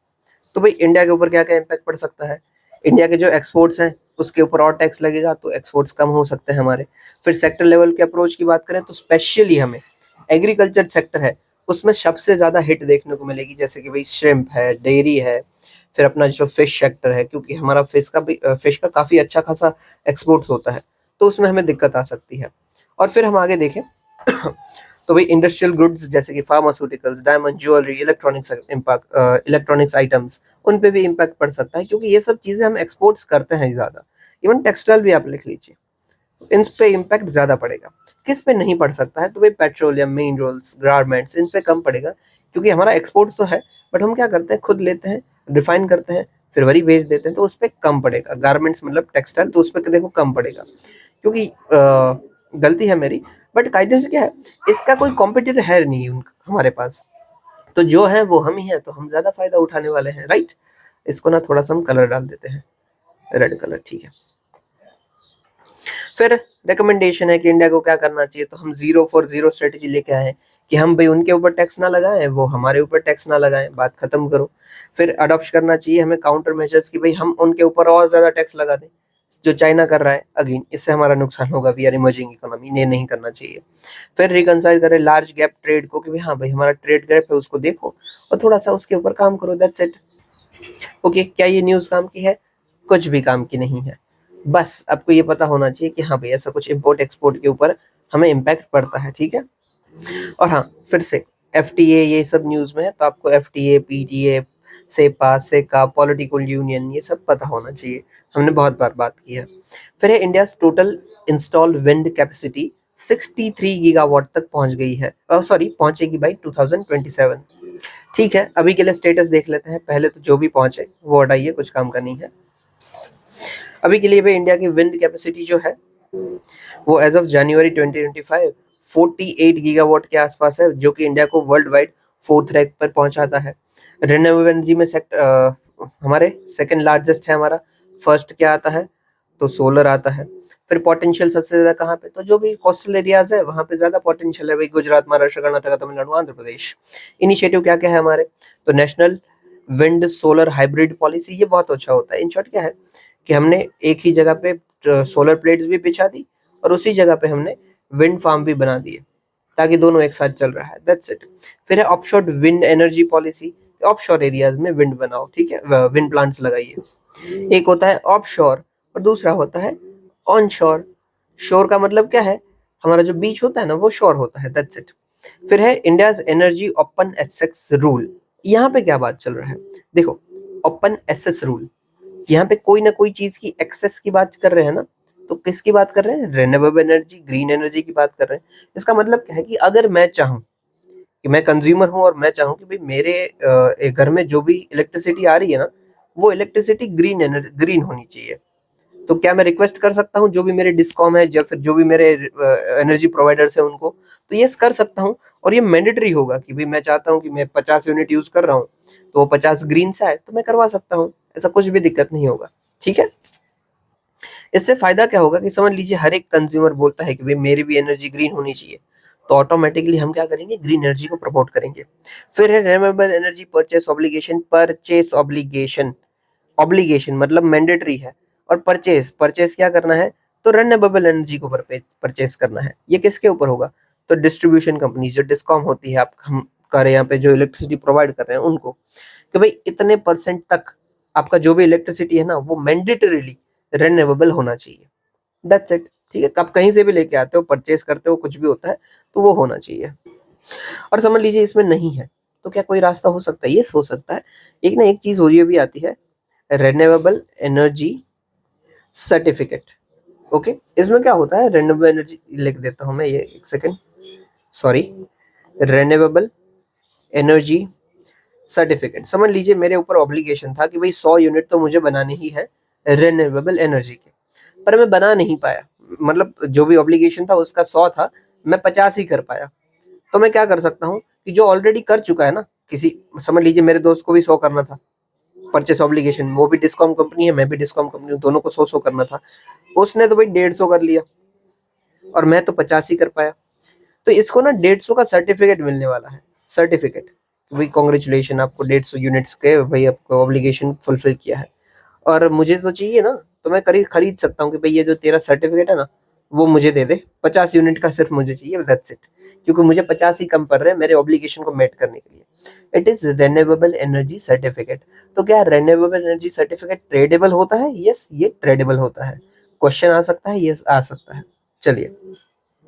तो भाई इंडिया के ऊपर क्या क्या इम्पैक्ट पड़ सकता है। इंडिया के जो एक्सपोर्ट्स हैं उसके ऊपर और टैक्स लगेगा, तो एक्सपोर्ट्स कम हो सकते हैं हमारे। फिर सेक्टर लेवल के अप्रोच की बात करें तो स्पेशली हमें एग्रीकल्चर सेक्टर है उसमें सबसे ज़्यादा हिट देखने को मिलेगी, जैसे कि भाई श्रिम्प है, डेयरी है, फिर अपना जो फिश सेक्टर है, क्योंकि हमारा फिश का काफ़ी अच्छा खासा एक्सपोर्ट होता है, तो उसमें हमें दिक्कत आ सकती है। और फिर हम आगे देखें तो भाई इंडस्ट्रियल गुड्स जैसे कि pharmaceuticals, diamond, jewellery, electronics items, उन पे भी इम्पैक्ट पड़ सकता है, क्योंकि ये सब चीज़ें हम एक्सपोर्ट्स करते हैं ज़्यादा। इवन टेक्सटाइल भी आप लिख लीजिए, इन पे इम्पैक्ट ज़्यादा पड़ेगा। किस पे नहीं पड़ सकता है? तो भाई पेट्रोलियम, मिनरल्स, गारमेंट्स, इन पे कम पड़ेगा, क्योंकि हमारा एक्सपोर्ट्स तो है, बट हम क्या करते हैं, खुद लेते हैं, रिफाइन करते हैं, फिर वही बेच देते हैं, तो उस पर कम पड़ेगा। गारमेंट्स मतलब टेक्सटाइल, तो उस पर देखो कम पड़ेगा, क्योंकि गलती है मेरी, बट कायदे से क्या है, इसका कोई कॉम्पिटिटर है नहीं हमारे पास, तो जो है वो हम ही है, तो हम ज़्यादा फायदा उठाने वाले हैं, राइट। इसको ना थोड़ा सा हम कलर डाल देते हैं, रेड कलर, ठीक है। फिर रिकमेंडेशन है कि इंडिया को क्या करना चाहिए, तो हम 0 फॉर 0 स्ट्रेटेजी लेके आए हैं कि हम भाई उनके ऊपर टैक्स ना लगाएं, वो हमारे ऊपर टैक्स ना लगाएं, बात खत्म करो। फिर अडॉप्ट करना चाहिए हमें काउंटर मेजर्स की, भाई हम उनके ऊपर और ज़्यादा टैक्स लगा दें, जो चाइना कर रहा है, अगेन इससे हमारा नुकसान होगा, वी आर इमर्जिंग इकोनॉमी, ये नहीं करना चाहिए। फिर रिकनसाइल करें लार्ज गैप ट्रेड को, कि भाई हाँ भाई हमारा ट्रेड गैप है उसको देखो और थोड़ा सा उसके ऊपर काम करो, दैट्स इट। ओके, क्या ये न्यूज़ काम की है? कुछ भी काम की नहीं है। बस आपको ये पता होना चाहिए कि हाँ भाई ऐसा कुछ इम्पोर्ट एक्सपोर्ट के ऊपर हमें इम्पैक्ट पड़ता है, ठीक है। और हाँ, फिर से एफटीए ये सब न्यूज़ में है, तो आपको एफटीए, पीटीए, सेपा, सेका, पॉलिटिकल यूनियन, ये सब पता होना चाहिए, हमने बहुत बार बात की है। फिर है India total installed wind capacity 63 gigawatt तक पहुंच गई है, सॉरी पहुंचेगी बाई 2027। ठीक है, अभी के लिए स्टेटस देख लेते हैं, पहले तो जो भी पहुंचे वो हटाइए, कुछ काम का नहीं है। अभी के लिए भी इंडिया की विंड कैपेसिटी जो है वो एज ऑफ जनवरी 2025 48 गीगावाट के आसपास है, जो कि इंडिया को वर्ल्ड वाइड 4th रैंक पर पहुंचाता है। रिन्यूएबल एनर्जी में हमारे सेकंड लार्जेस्ट है हमारा, फर्स्ट क्या आता है, तो सोलर आता है। फिर पोटेंशियल सबसे ज्यादा कहाँ पे, तो जो भी कोस्टल एरियाज है वहाँ पे ज्यादा पोटेंशियल है, भाई गुजरात, महाराष्ट्र, कर्नाटक, तमिलनाडु, आंध्र प्रदेश। इनिशिएटिव क्या क्या है हमारे, तो national wind solar hybrid policy, ये बहुत अच्छा होता है। इन शॉर्ट क्या है कि हमने एक ही जगह पे सोलर प्लेट्स भी बिछा दी और उसी जगह पे हमने विंड फार्म भी बना दिए, ताकि दोनों एक साथ चल रहा है, दैट्स इट। फिर है offshore wind energy policy, offshore areas में विंड बनाओ, ठीक है, विंड प्लांट्स लगाइए। एक होता है ऑफशोर और दूसरा होता है ऑनशोर। शोर का मतलब क्या है, हमारा जो बीच होता है ना वो शोर होता है, दैट्स इट। फिर है India's energy open access rule. यहाँ पे क्या बात चल रहा है, देखो ओपन एक्सेस रूल, यहाँ पे कोई ना कोई चीज की एक्सेस की बात कर रहे हैं ना, तो किसकी बात कर रहे हैं, रिन्यूएबल एनर्जी, ग्रीन एनर्जी की बात कर रहे हैं। इसका मतलब क्या है कि अगर मैं चाहूँ कि मैं कंज्यूमर हूँ और मैं चाहूँ कि भाई मेरे घर में जो भी इलेक्ट्रिसिटी आ रही है ना, वो इलेक्ट्रिसिटी ग्रीन होनी चाहिए, तो क्या मैं रिक्वेस्ट कर सकता हूँ जो भी मेरे डिस्कॉम है या फिर जो भी मेरे एनर्जी प्रोवाइडर्स है उनको, तो यस कर सकता हूँ। और ये मैंडेटरी होगा कि भाई मैं चाहता हूँ कि मैं 50 यूनिट यूज कर रहा हूँ तो वो 50 ग्रीन से आए तो मैं करवा सकता हूँ, ऐसा कुछ भी दिक्कत नहीं होगा। ठीक है, इससे फायदा क्या होगा कि समझ लीजिए हर एक कंज्यूमर बोलता है कि भाई मेरी भी एनर्जी ग्रीन होनी चाहिए, तो ऑटोमेटिकली हम क्या करेंगे, ग्रीन एनर्जी को प्रमोट करेंगे। फिर है renewable energy purchase obligation. Purchase obligation, obligation मतलब मैंडेटरी है, और परचेस, परचेस क्या करना है, तो रिन्यूएबल एनर्जी को परचेस करना है। ये किसके ऊपर होगा, तो डिस्ट्रीब्यूशन कंपनी जो डिस्कॉम होती है, आप हम कर यहाँ पे जो इलेक्ट्रिसिटी प्रोवाइड कर रहे हैं उनको, कि भाई इतने परसेंट तक आपका जो भी इलेक्ट्रिसिटी है ना वो मैंडेटरीली रिन्यूएबल होना चाहिए। That's it. ठीक है, आप कहीं से भी लेके आते हो, परचेस करते हो, कुछ भी होता है तो वो होना चाहिए। और समझ लीजिए इसमें नहीं है तो क्या कोई रास्ता हो सकता है, ये हो सकता है। एक ना एक चीज और ये भी आती है, रिन्यूएबल एनर्जी सर्टिफिकेट। ओके, इसमें क्या होता है, रिन्यूएबल एनर्जी लिख देता हूं मैं, ये एक second, sorry, renewable energy certificate. समझ लीजिए मेरे ऊपर ऑब्लिगेशन था कि भाई 100 यूनिट तो मुझे बनाने ही है रिन्यूएबल एनर्जी के, पर मैं बना नहीं पाया, मतलब जो भी ऑब्लिगेशन था उसका 100 था, मैं 50 ही कर पाया। तो मैं क्या कर सकता हूँ कि जो ऑलरेडी कर चुका है ना किसी, समझ लीजिए मेरे दोस्त को भी 100 करना था परचेस ऑब्लिगेशन, वो भी डिस्कॉम कंपनी है, मैं भी डिस्कॉम कंपनी हूँ, दोनों को 100 करना था। उसने तो भाई 150 कर लिया और मैं तो 50 ही कर पाया। तो इसको ना 150 का सर्टिफिकेट मिलने वाला है, सर्टिफिकेट, भाई कॉन्ग्रेचुलेशन, आपको 150 यूनिट्स के भाई आपको ऑब्लिगेशन फुलफिल किया है। और मुझे तो चाहिए ना, तो मैं खरीद सकता हूँ कि भाई ये जो तेरा सर्टिफिकेट है ना वो मुझे दे दे, 50 यूनिट का सिर्फ मुझे चाहिए, दैट्स इट। क्योंकि मुझे 50 ही कम पड़ रहे हैं मेरे ऑब्लिगेशन को मेट करने के लिए। It is renewable energy certificate. तो क्या रिन्यूएबल एनर्जी सर्टिफिकेट ट्रेडेबल होता है? यस, ये ट्रेडेबल होता है। क्वेश्चन आ सकता है? यस, आ सकता है। चलिए,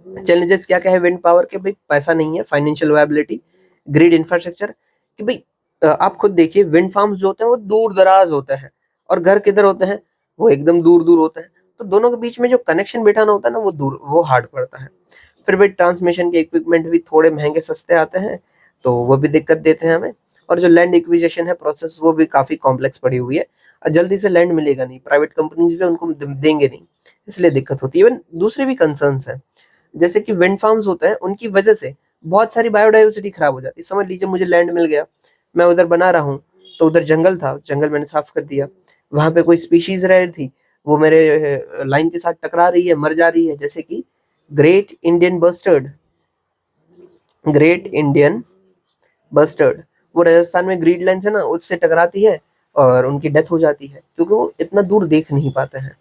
चैलेंजेस क्या क्या है विंड पावर के, भाई पैसा नहीं है, फाइनेंशियल वायबिलिटी, ग्रिड इंफ्रास्ट्रक्चर, कि भाई आप खुद देखिए विंड फार्म्स जो होते हैं वो दूर दराज होते हैं, और घर किधर होते हैं, वो एकदम दूर दूर होते हैं। तो दोनों के बीच में जो कनेक्शन बैठाना होता है ना वो दूर, वो हार्ड पड़ता है। फिर भाई ट्रांसमिशन के इक्विपमेंट भी थोड़े महंगे सस्ते आते हैं, तो वो भी दिक्कत देते हैं हमें। और जो लैंड एक्विजिशन है प्रोसेस, वो भी काफी कॉम्प्लेक्स पड़ी हुई है, और जल्दी से लैंड मिलेगा नहीं, प्राइवेट कंपनीज भी उनको देंगे नहीं, इसलिए दिक्कत होती है। इवन दूसरे भी कंसर्न्स हैं, जैसे कि विंड फार्म्स होते हैं उनकी वजह से बहुत सारी बायोडाइवर्सिटी खराब हो जाती है। समझ लीजिए मुझे लैंड मिल गया, मैं उधर बना रहा हूँ, तो उधर जंगल था, जंगल मैंने साफ कर दिया, वहां पे कोई स्पीशीज रह रही थी, वो मेरे लाइन के साथ टकरा रही है, मर जा रही है, जैसे कि great Indian bustard, great Indian bustard, वो राजस्थान में ग्रीन लाइन है ना उससे टकराती है और उनकी डेथ हो जाती है, क्योंकि वो इतना दूर देख नहीं पाते हैं।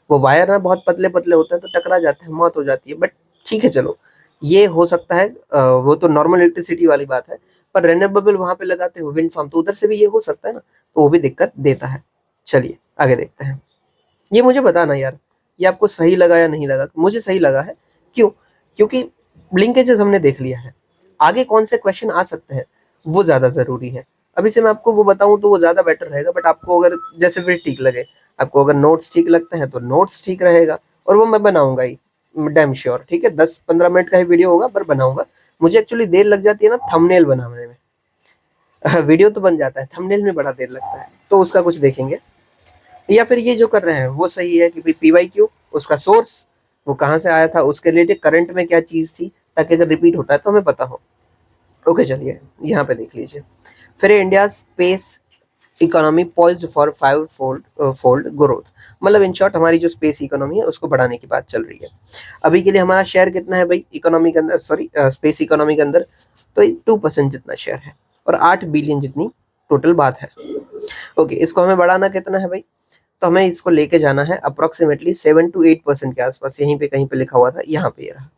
वो वायर ना बहुत पतले पतले होते हैं तो टकरा जाते हैं, मौत हो जाती है। बट ठीक है चलो, ये हो सकता है, वो तो नॉर्मल इलेक्ट्रिसिटी वाली बात है। पर रिन्यूएबल वहां पे लगाते हो विंड फार्म, तो उधर से भी ये हो सकता है ना, तो वो भी दिक्कत देता है। चलिए आगे देखते हैं। ये मुझे बताना यार, ये आपको सही लगा या नहीं लगा? मुझे सही लगा है। क्यों? क्योंकि लिंकेजेस हमने देख लिया है, आगे कौन से क्वेश्चन आ सकते हैं वो ज्यादा जरूरी है। अभी से मैं आपको वो बताऊं तो वो ज्यादा बेटर रहेगा, बट आपको अगर जैसे फिर ठीक लगे, आपको अगर नोट्स ठीक लगते हैं तो नोट्स ठीक रहेगा, और वो मैं बनाऊंगा ही, डैम श्योर। ठीक है, 10-15 मिनट का ही वीडियो होगा पर बनाऊंगा। मुझे एक्चुअली देर लग जाती है ना थंबनेल बनाने में। वीडियो तो बन जाता है, थंबनेल में बड़ा देर लगता है, तो उसका कुछ देखेंगे। या फिर ये जो कर रहे हैं वो सही है कि भाई PYQ, उसका सोर्स वो कहाँ से आया था, उसके रिलेटेड करंट में क्या चीज थी, ताकि अगर रिपीट होता है तो हमें पता हो। ओके चलिए यहाँ पे देख लीजिए। फिर India space economy poised for 5-fold growth, मतलब इन शॉर्ट हमारी जो स्पेस इकोनॉमी है उसको बढ़ाने की बात चल रही है। अभी के लिए हमारा शेयर कितना है भाई इकोनॉमी के अंदर, सॉरी स्पेस इकोनॉमी के अंदर, तो 2% जितना शेयर है, और 8 बिलियन जितनी टोटल बात है। ओके, इसको हमें बढ़ाना कितना है भाई, तो हमें इसको लेके जाना है अप्रोक्सीमेटली 7 to 8% के आसपास, यहीं पे कहीं पे लिखा हुआ था, यहाँ पे ये रहा,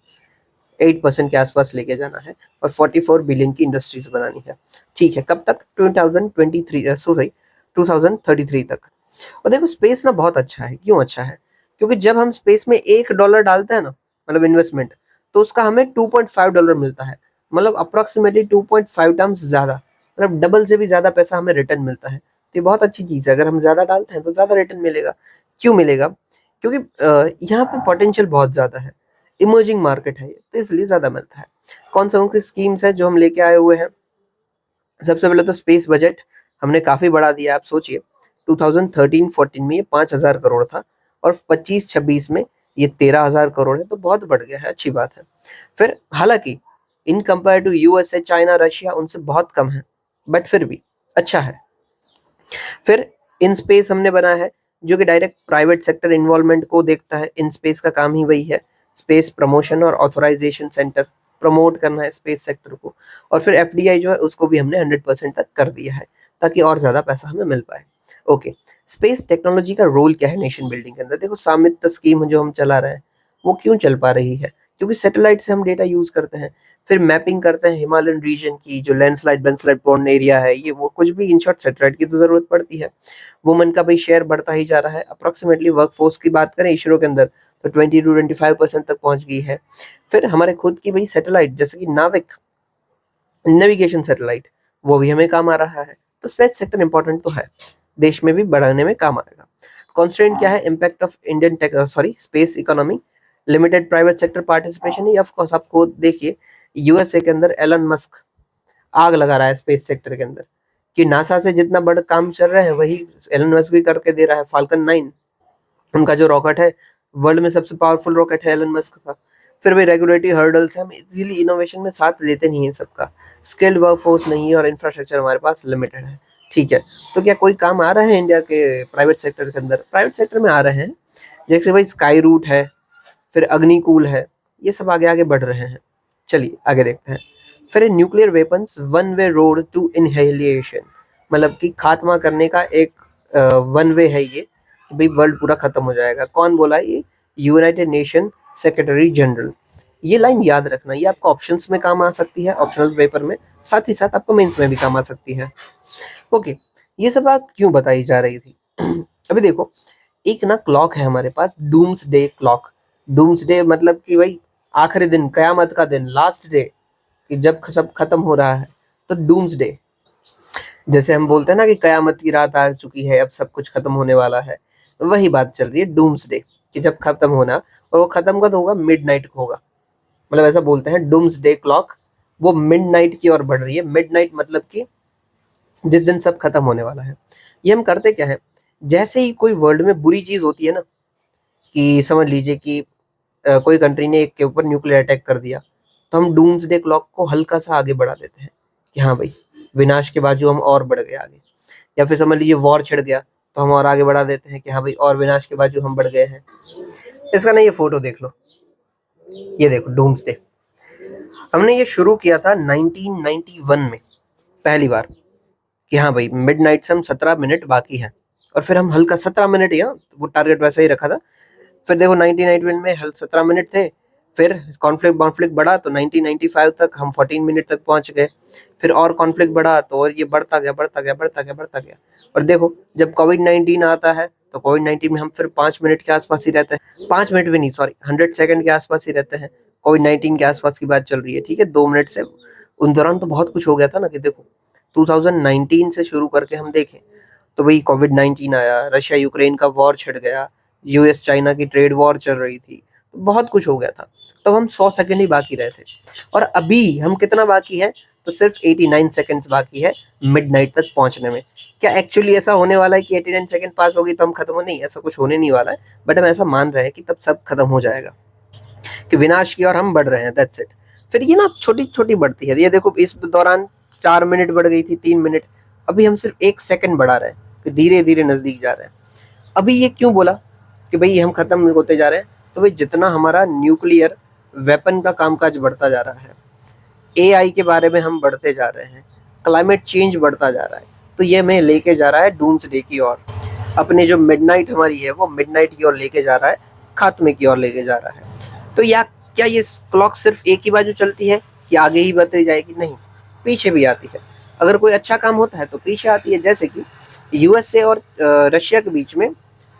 8% के आसपास लेके जाना है, और 44 बिलियन की इंडस्ट्रीज बनानी है। ठीक है, कब तक? 2033 तक। और देखो स्पेस ना बहुत अच्छा है। क्यों अच्छा है? क्योंकि जब हम स्पेस में $1 डालते हैं ना, मतलब इन्वेस्टमेंट, तो उसका हमें $2.5 मिलता है, मतलब अप्रोक्सीमेटली 2.5 टाइम्स ज्यादा, मतलब डबल से भी ज्यादा पैसा हमें रिटर्न मिलता है। तो ये बहुत अच्छी चीज है, अगर हम ज्यादा डालते हैं तो ज्यादा रिटर्न मिलेगा। क्यों मिलेगा? क्योंकि यहाँ पे पोटेंशियल बहुत ज्यादा है, इमर्जिंग मार्केट है ये, तो इसलिए ज्यादा मिलता है। कौन सा उनकी स्कीम्स है जो हम लेके आए हुए हैं? सबसे पहले तो स्पेस बजट हमने काफी बढ़ा दिया, आप सोचिए 2013-14 में ये 5,000 करोड़ था और 25-26 में ये 13,000 करोड़ है, तो बहुत बढ़ गया है, अच्छी बात है। फिर हालांकि in compare to USA, China, Russia उनसे बहुत कम है, बट फिर भी अच्छा है। फिर इन स्पेस हमने बना है जो कि डायरेक्ट प्राइवेट सेक्टर इन्वॉल्वमेंट को देखता है। इन स्पेस का काम ही वही है, स्पेस प्रमोशन और ऑथराइजेशन सेंटर, प्रमोट करना है स्पेस सेक्टर को। और फिर एफडीआई जो है उसको भी हमने 100% तक कर दिया है ताकि और ज़्यादा पैसा हमें मिल पाए। ओके, स्पेस टेक्नोलॉजी का रोल क्या है नेशन बिल्डिंग के अंदर? देखो, सामित्य स्कीम जो हम चला रहे हैं वो क्यों चल पा रही है? क्योंकि सैटेलाइट से हम डेटा यूज़ करते हैं, फिर मैपिंग करते हैं हिमालयन रीजन की, जो लैंडस्लाइड वेंडस्लाइड प्रोन एरिया है, ये वो कुछ भी, इन शॉर्ट सैटेलाइट की तो ज़रूरत पड़ती है। वुमेन का भाई शेयर बढ़ता ही जा रहा है। अप्रॉक्सीमेटली वर्कफोर्स की बात करें इसरो के अंदर तो 20 to 25% तक पहुंच गई है। फिर हमारे खुद की भाई सैटेलाइट जैसे कि नाविक, नेविगेशन सैटेलाइट, वो भी हमें काम आ रहा है। तो स्पेस सेक्टर इंपॉर्टेंट तो है, देश में भी बढ़ाने में काम आएगा। कॉन्स्टेंट क्या है? Impact of Indian space economy, limited private sector participation he. Of course आपको देखिए, यूएसए के अंदर एलन मस्क आग लगा रहा है स्पेस सेक्टर के अंदर, कि नासा से जितना बड़ा काम चल रहा है वही एलन मस्क भी करके दे रहा है। फाल्कन 9 उनका जो रॉकेट है, वर्ल्ड में सबसे पावरफुल रॉकेट है एलन मस्क का। फिर भी रेगुलेटरी हर्डल्स है, हम इजीली इनोवेशन में साथ देते नहीं है सबका, स्किल्ड वर्कफोर्स नहीं है और इंफ्रास्ट्रक्चर हमारे पास लिमिटेड है। ठीक है, तो क्या कोई काम आ रहा है इंडिया के प्राइवेट सेक्टर के अंदर? प्राइवेट सेक्टर में आ रहे हैं, जैसे भाई स्काई रूट है, फिर अग्निकूल है, ये सब आगे आगे बढ़ रहे हैं। चलिए आगे देखते हैं। फिर nuclear weapons, one way road to annihilation, मतलब कि खात्मा करने का एक वन वे है ये, भाई वर्ल्ड पूरा खत्म हो जाएगा। कौन बोला ये? United nation secretary general. ये लाइन याद रखना, ये आपको ऑप्शंस में काम आ सकती है, ऑप्शनल पेपर में, साथ ही साथ आपको मेंस में भी काम आ सकती है। ओके, ये सब बात क्यों बताई जा रही थी? अभी देखो, एक ना क्लॉक है हमारे पास, doomsday clock. Doomsday मतलब कि भाई आखिरी दिन, कयामत का दिन, लास्ट डे, कि जब सब खत्म हो रहा है, तो डूम्स डे। जैसे हम बोलते हैं ना कि कयामत की रात आ चुकी है, अब सब कुछ खत्म होने वाला है, वही बात चल रही है डूम्स डे, कि जब खत्म होना, और वो खत्म कब होगा? मिडनाइट को होगा। मतलब ऐसा बोलते हैं, डूम्स डे क्लॉक वो मिडनाइट की ओर बढ़ रही है। मिडनाइट मतलब कि जिस दिन सब खत्म होने वाला है। ये हम करते क्या है, जैसे ही कोई वर्ल्ड में बुरी चीज होती है ना, कि समझ लीजिए कि कोई कंट्री ने एक के ऊपर न्यूक्लियर अटैक कर दिया, तो हम डूम्स डे क्लॉक को हल्का सा आगे बढ़ा देते हैं कि हाँ भाई, विनाश के बाजू हम और बढ़ गए आगे। या फिर समझ लीजिए वॉर छिड़ गया, तो हम और आगे बढ़ा देते हैं कि हाँ भाई, और विनाश के बाजू हम बढ़ गए हैं। इसका ना ये फोटो देख लो, ये देखो डूम्स डे। हमने ये शुरू किया था 1991 में पहली बार, कि हाँ भाई मिडनाइट से हम 17 मिनट बाकी है, और फिर हम हल्का 17 मिनट ही, वो टारगेट वैसा ही रखा था। फिर देखो 1991 में 17 मिनट थे, फिर कॉन्फ्लिक्ट बढ़ा तो 1995 तक हम 14 मिनट तक पहुंच गए। फिर और कॉन्फ्लिक्ट बढ़ा तो और ये बढ़ता गया बढ़ता गया बढ़ता गया बढ़ता गया। और देखो जब कोविड-19 आता है तो कोविड-19 में हम फिर 5 मिनट के आसपास ही रहते हैं, 5 मिनट भी नहीं, सॉरी 100 सेकंड के आसपास ही रहते हैं। कोविड-19 के आसपास की बात चल रही है, ठीक है, 2 मिनट से उन दौरान तो बहुत कुछ हो गया था ना, कि देखो 2019 से शुरू करके हम देखें तो भाई कोविड-19 आया, रशिया यूक्रेन का वॉर छिड़ गया, यूएस चाइना की ट्रेड वॉर चल रही थी, तो बहुत कुछ हो गया था। तब हम 100 सेकंड ही बाकी रहे थे, और अभी हम कितना बाकी है? तो सिर्फ 89 सेकंड्स बाकी है मिडनाइट तक पहुंचने में। क्या एक्चुअली ऐसा होने वाला है कि 89 सेकंड पास होगी तो हम खत्म हो? नहीं, ऐसा कुछ होने नहीं वाला है, बट हम ऐसा मान रहे हैं कि तब सब खत्म हो जाएगा, कि विनाश की ओर हम बढ़ रहे हैं, दैट्स इट। फिर ये ना छोटी छोटी बढ़ती है, ये देखो इस दौरान 4 मिनट बढ़ गई थी, 3 मिनट, अभी हम सिर्फ 1 सेकंड बढ़ा रहे हैं, कि धीरे धीरे नजदीक जा रहे हैं। अभी ये क्यों बोला कि भाई हम खत्म होते जा रहे हैं? तो भाई जितना हमारा न्यूक्लियर वेपन का कामकाज बढ़ता जा रहा है, एआई के बारे में हम बढ़ते जा रहे हैं, क्लाइमेट चेंज बढ़ता जा रहा है, तो ये हमें लेके जा रहा है डूम्स डे की ओर। अपने जो मिडनाइट हमारी है वो मिडनाइट की ओर लेके जा रहा है, खात्मे की ओर लेके जा रहा है। तो या क्या ये क्लॉक सिर्फ एक ही बाजू चलती है कि आगे ही बढ़ती जाएगी? नहीं, पीछे भी आती है। अगर कोई अच्छा काम होता है तो पीछे आती है। जैसे कि यूएसए और रशिया के बीच में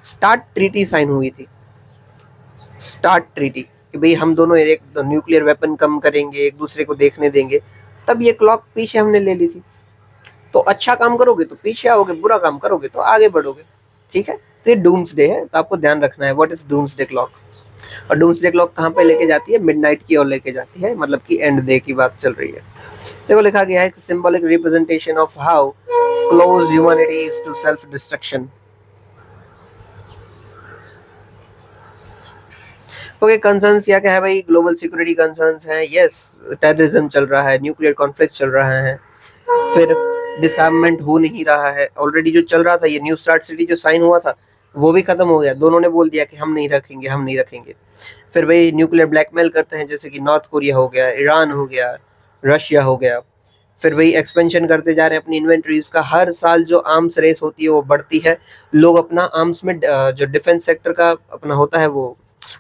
स्टार्ट ट्रीटी साइन हुई थी, स्टार्ट ट्रीटी, कि भाई हम दोनों एक न्यूक्लियर वेपन कम करेंगे, एक दूसरे को देखने देंगे, तब ये क्लॉक पीछे हमने ले ली थी। तो अच्छा काम करोगे तो पीछे आओगे, बुरा काम करोगे तो आगे बढ़ोगे, ठीक है। तो ये डूम्स डे है, तो आपको ध्यान रखना है what is doomsday clock. और डूम्स डे क्लॉक कहाँ पे लेके जाती है? मिडनाइट की ओर लेके जाती है, मतलब कि एंड डे की बात चल रही है। देखो लिखा गया है symbolic representation of how close humanity is to self destruction. Okay, concerns क्या क्या है भाई? ग्लोबल सिक्योरिटी कंसर्न्स हैं, यस, टेररिज्म चल रहा है, न्यूक्लियर कॉन्फ्लिक्ट चल रहा है, फिर डिसआर्ममेंट हो नहीं रहा है। ऑलरेडी जो चल रहा था, ये न्यू स्टार्ट सिटी जो साइन हुआ था वो भी खत्म हो गया, दोनों ने बोल दिया कि हम नहीं रखेंगे, हम नहीं रखेंगे। फिर भाई न्यूक्लियर ब्लैकमेल करते हैं, जैसे कि नॉर्थ कोरिया हो गया, ईरान हो गया, रशिया हो गया। फिर वही एक्सपेंशन करते जा रहे हैं अपनी इन्वेंट्रीज का। हर साल जो आर्म्स रेस होती है वो बढ़ती है, लोग अपना आर्म्स में जो डिफेंस सेक्टर का अपना होता है वो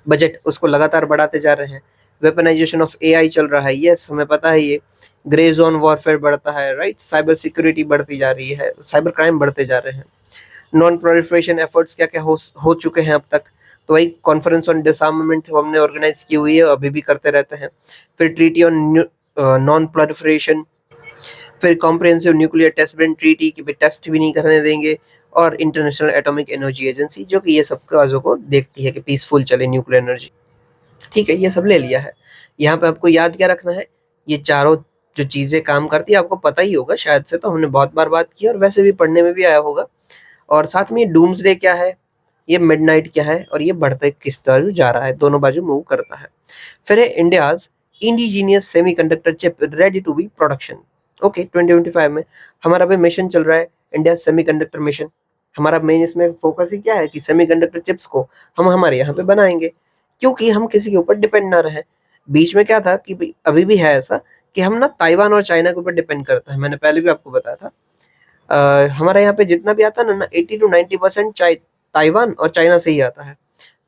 बजट, उसको लगातार बढ़ाते जा रहे हैं। वेपनाइजेशन ऑफ एआई चल रहा है, यस हमें पता है ये। ग्रे जोन वॉरफेयर बढ़ता है, राइट, साइबर सिक्योरिटी बढ़ती जा रही है, साइबर क्राइम बढ़ते जा रहे हैं। नॉन प्रोलिफरेशन एफर्ट्स क्या क्या हो चुके हैं अब तक। तो वही कॉन्फ्रेंस ऑन डिसआर्मामेंट हमने ऑर्गेनाइज की हुई है, अभी भी करते रहते हैं। फिर ट्रीटी ऑन नॉन प्रोलिफरेशन, फिर comprehensive nuclear test band treaty की भी टेस्ट भी नहीं करने देंगे, और इंटरनेशनल एटॉमिक एनर्जी एजेंसी जो कि ये सब काजों को देखती है कि पीसफुल चले न्यूक्लियर एनर्जी। ठीक है, ये सब ले लिया है। यहाँ पे आपको याद क्या रखना है, ये चारों जो चीजें काम करती है आपको पता ही होगा शायद से, तो हमने बहुत बार बात की और वैसे भी पढ़ने में भी आया होगा। और साथ में ये डूम्सडे क्या है, ये मिडनाइट क्या है, और ये बढ़ते किस तरह जा रहा है, दोनों बाजू मूव करता है। फिर है India's indigenous semiconductor chip ready to be production. Okay, 2025 में हमारा भी मिशन चल रहा है, इंडिया सेमीकंडक्टर मिशन। हमारा मेन इसमें फोकस ही क्या है कि सेमीकंडक्टर चिप्स को हम हमारे यहाँ पे बनाएंगे, क्योंकि हम किसी के ऊपर डिपेंड ना रहे। बीच में क्या था कि अभी भी है ऐसा कि हम ना ताइवान और चाइना के ऊपर डिपेंड करता है, मैंने पहले भी आपको बताया था। हमारे यहाँ पे जितना भी आता है ना 80 to 90% ताइवान और चाइना से ही आता है,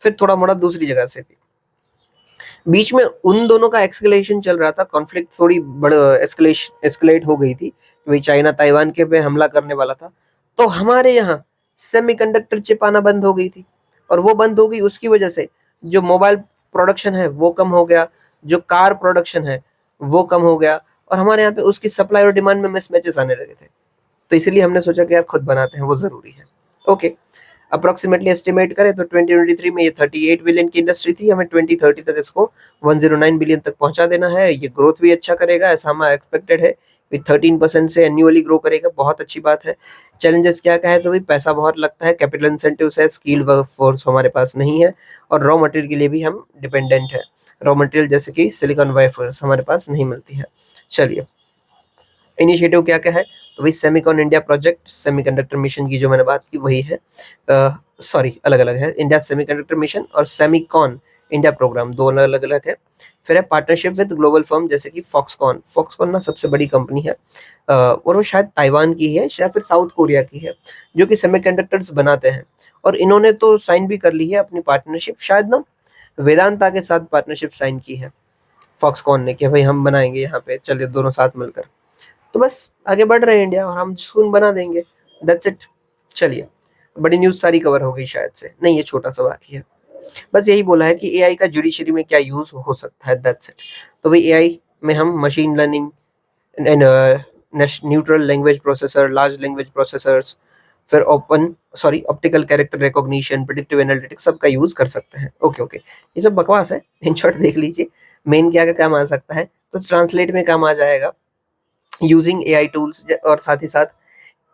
फिर थोड़ा मोड़ा दूसरी जगह से भी। बीच में उन दोनों का एक्सकलेशन चल रहा था, कॉन्फ्लिक्ट थोड़ी बड़ एस्केलेट हो गई थी, वही चाइना ताइवान के पे हमला करने वाला था। तो हमारे यहाँ सेमीकंडक्टर चिप आना बंद हो गई थी, और वो बंद हो गई उसकी वजह से जो मोबाइल प्रोडक्शन है वो कम हो गया, जो कार प्रोडक्शन है वो कम हो गया, और हमारे यहाँ पे उसकी सप्लाई और डिमांड में मिसमैचेस आने लगे थे। तो इसीलिए हमने सोचा कि यार खुद बनाते हैं, वो जरूरी है। ओके, अप्रोक्सीमेटली एस्टिमेट करें तो 2023 में ये 38 बिलियन की इंडस्ट्री थी, हमें 2030 तक इसको 109 बिलियन तक पहुंचा देना है। ये ग्रोथ भी अच्छा करेगा, ऐसा हमारा एक्सपेक्टेड है, 13% से एन्युअली ग्रो करेगा, बहुत अच्छी बात है। चैलेंजेस क्या क्या है, तो भाई पैसा बहुत लगता है, कैपिटल इंसेंटिव्स है, स्किल वर्क फोर्स हमारे पास नहीं है, और रॉ मटेरियल के लिए भी हम डिपेंडेंट है। रॉ मटेरियल जैसे कि सिलिकॉन वेफर्स हमारे पास नहीं मिलती है। चलिए, इनिशिएटिव क्या क्या है, तो वही Semicon India project, semiconductor mission की जो मैंने बात की वही है। सॉरी, अलग अलग है, इंडिया सेमीकंडक्टर मिशन और सेमिकॉन इंडिया प्रोग्राम, दो अलग अलग है। फिर है पार्टनरशिप विद ग्लोबल फर्म जैसे कि फॉक्सकॉन। फॉक्सकॉन ना सबसे बड़ी कंपनी है, और वो शायद ताइवान की है, शायद फिर साउथ कोरिया की है, जो कि सेमीकंडक्टर्स बनाते हैं। और इन्होंने तो साइन भी कर ली है अपनी पार्टनरशिप, शायद ना वेदांता के साथ पार्टनरशिप साइन की है फॉक्सकॉन ने, कि भाई हम बनाएंगे यहाँ पे, चलिए दोनों साथ मिलकर। तो बस आगे बढ़ रहे हैं इंडिया, और हम सुन बना देंगे, दैट्स इट। चलिए, बड़ी न्यूज़ सारी कवर हो गई शायद से, नहीं ये छोटा सा बाकी है। बस यही बोला है कि एआई का जुडिशरी में क्या यूज हो सकता है, दैट्स इट। तो भाई एआई में हम machine learning and natural language processor, large language processors, फिर optical character recognition, predictive analytics सबका यूज कर सकते हैं। ओके ओके, ये सब बकवास है, इन शॉर्ट देख लीजिए। मेन क्या क्या काम आ सकता है, तो ट्रांसलेट में काम आ जाएगा यूजिंग एआई टूल्स, और साथ ही साथ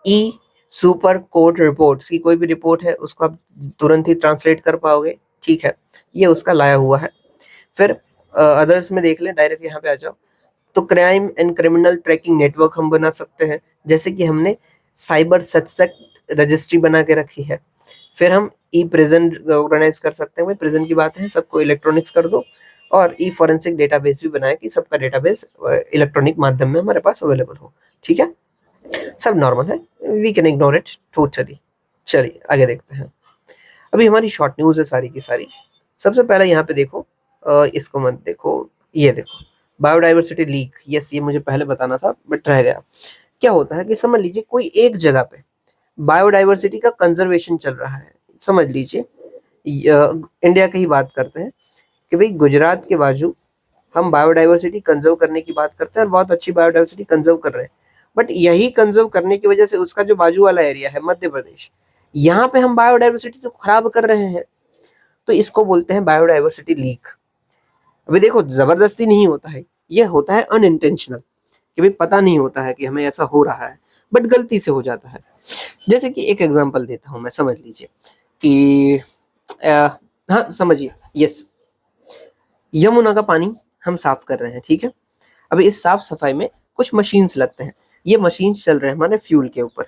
ई सुपर कोड रिपोर्ट्स की कोई भी रिपोर्ट है उसको आप तुरंत ही ट्रांसलेट कर पाओगे। ठीक है, ये उसका लाया हुआ है। फिर अदर्स में देख लें, डायरेक्ट यहाँ पे आ जाओ, तो crime and criminal tracking network हम बना सकते हैं, जैसे कि हमने साइबर सस्पेक्ट रजिस्ट्री बना के रखी है। फिर हम ई प्रिजन ऑर्गेनाइज कर सकते हैं, भाई प्रिजन की बात है, सबको इलेक्ट्रॉनिक्स कर दो, और ई फॉरेंसिक डेटाबेस भी बनाए कि सबका डेटाबेस इलेक्ट्रॉनिक माध्यम में हमारे पास अवेलेबल हो। ठीक है, सब नॉर्मल है, we can ignore it totally. चलिए आगे देखते हैं। अभी हमारी शॉर्ट न्यूज़ है सारी की सारी। सबसे पहले यहाँ पे देखो, इसको मत देखो, ये देखो, बायोडाइवर्सिटी लीक। यस, ये मुझे पहले बताना था बट रह गया। क्या होता है कि समझ लीजिए कोई एक जगह पे बायोडाइवर्सिटी का कंजर्वेशन चल रहा है, समझ लीजिए इंडिया की ही बात करते हैं कि भाई गुजरात के बाजू हम बायोडाइवर्सिटी कंजर्व करने की बात करते हैं, और बहुत अच्छी बायोडाइवर्सिटी कंजर्व कर रहे हैं। बट यही कंजर्व करने की वजह से उसका जो बाजू वाला एरिया है मध्य प्रदेश, यहाँ पे हम बायोडाइवर्सिटी तो खराब कर रहे हैं, तो इसको बोलते हैं बायोडाइवर्सिटी लीक। अभी देखो, जबरदस्ती नहीं होता है, ये होता है अनइंटेंशनल, कि भाई पता नहीं होता है कि हमें ऐसा हो रहा है, बट गलती से हो जाता है। जैसे कि एक एग्जांपल देता हूँ मैं, समझ लीजिए कि हाँ समझिए, यस, यमुना का पानी हम साफ कर रहे हैं, ठीक है। अब इस साफ सफाई में कुछ मशीन्स लगते हैं, ये मशीन्स चल रहे हैं हमारे फ्यूल के ऊपर,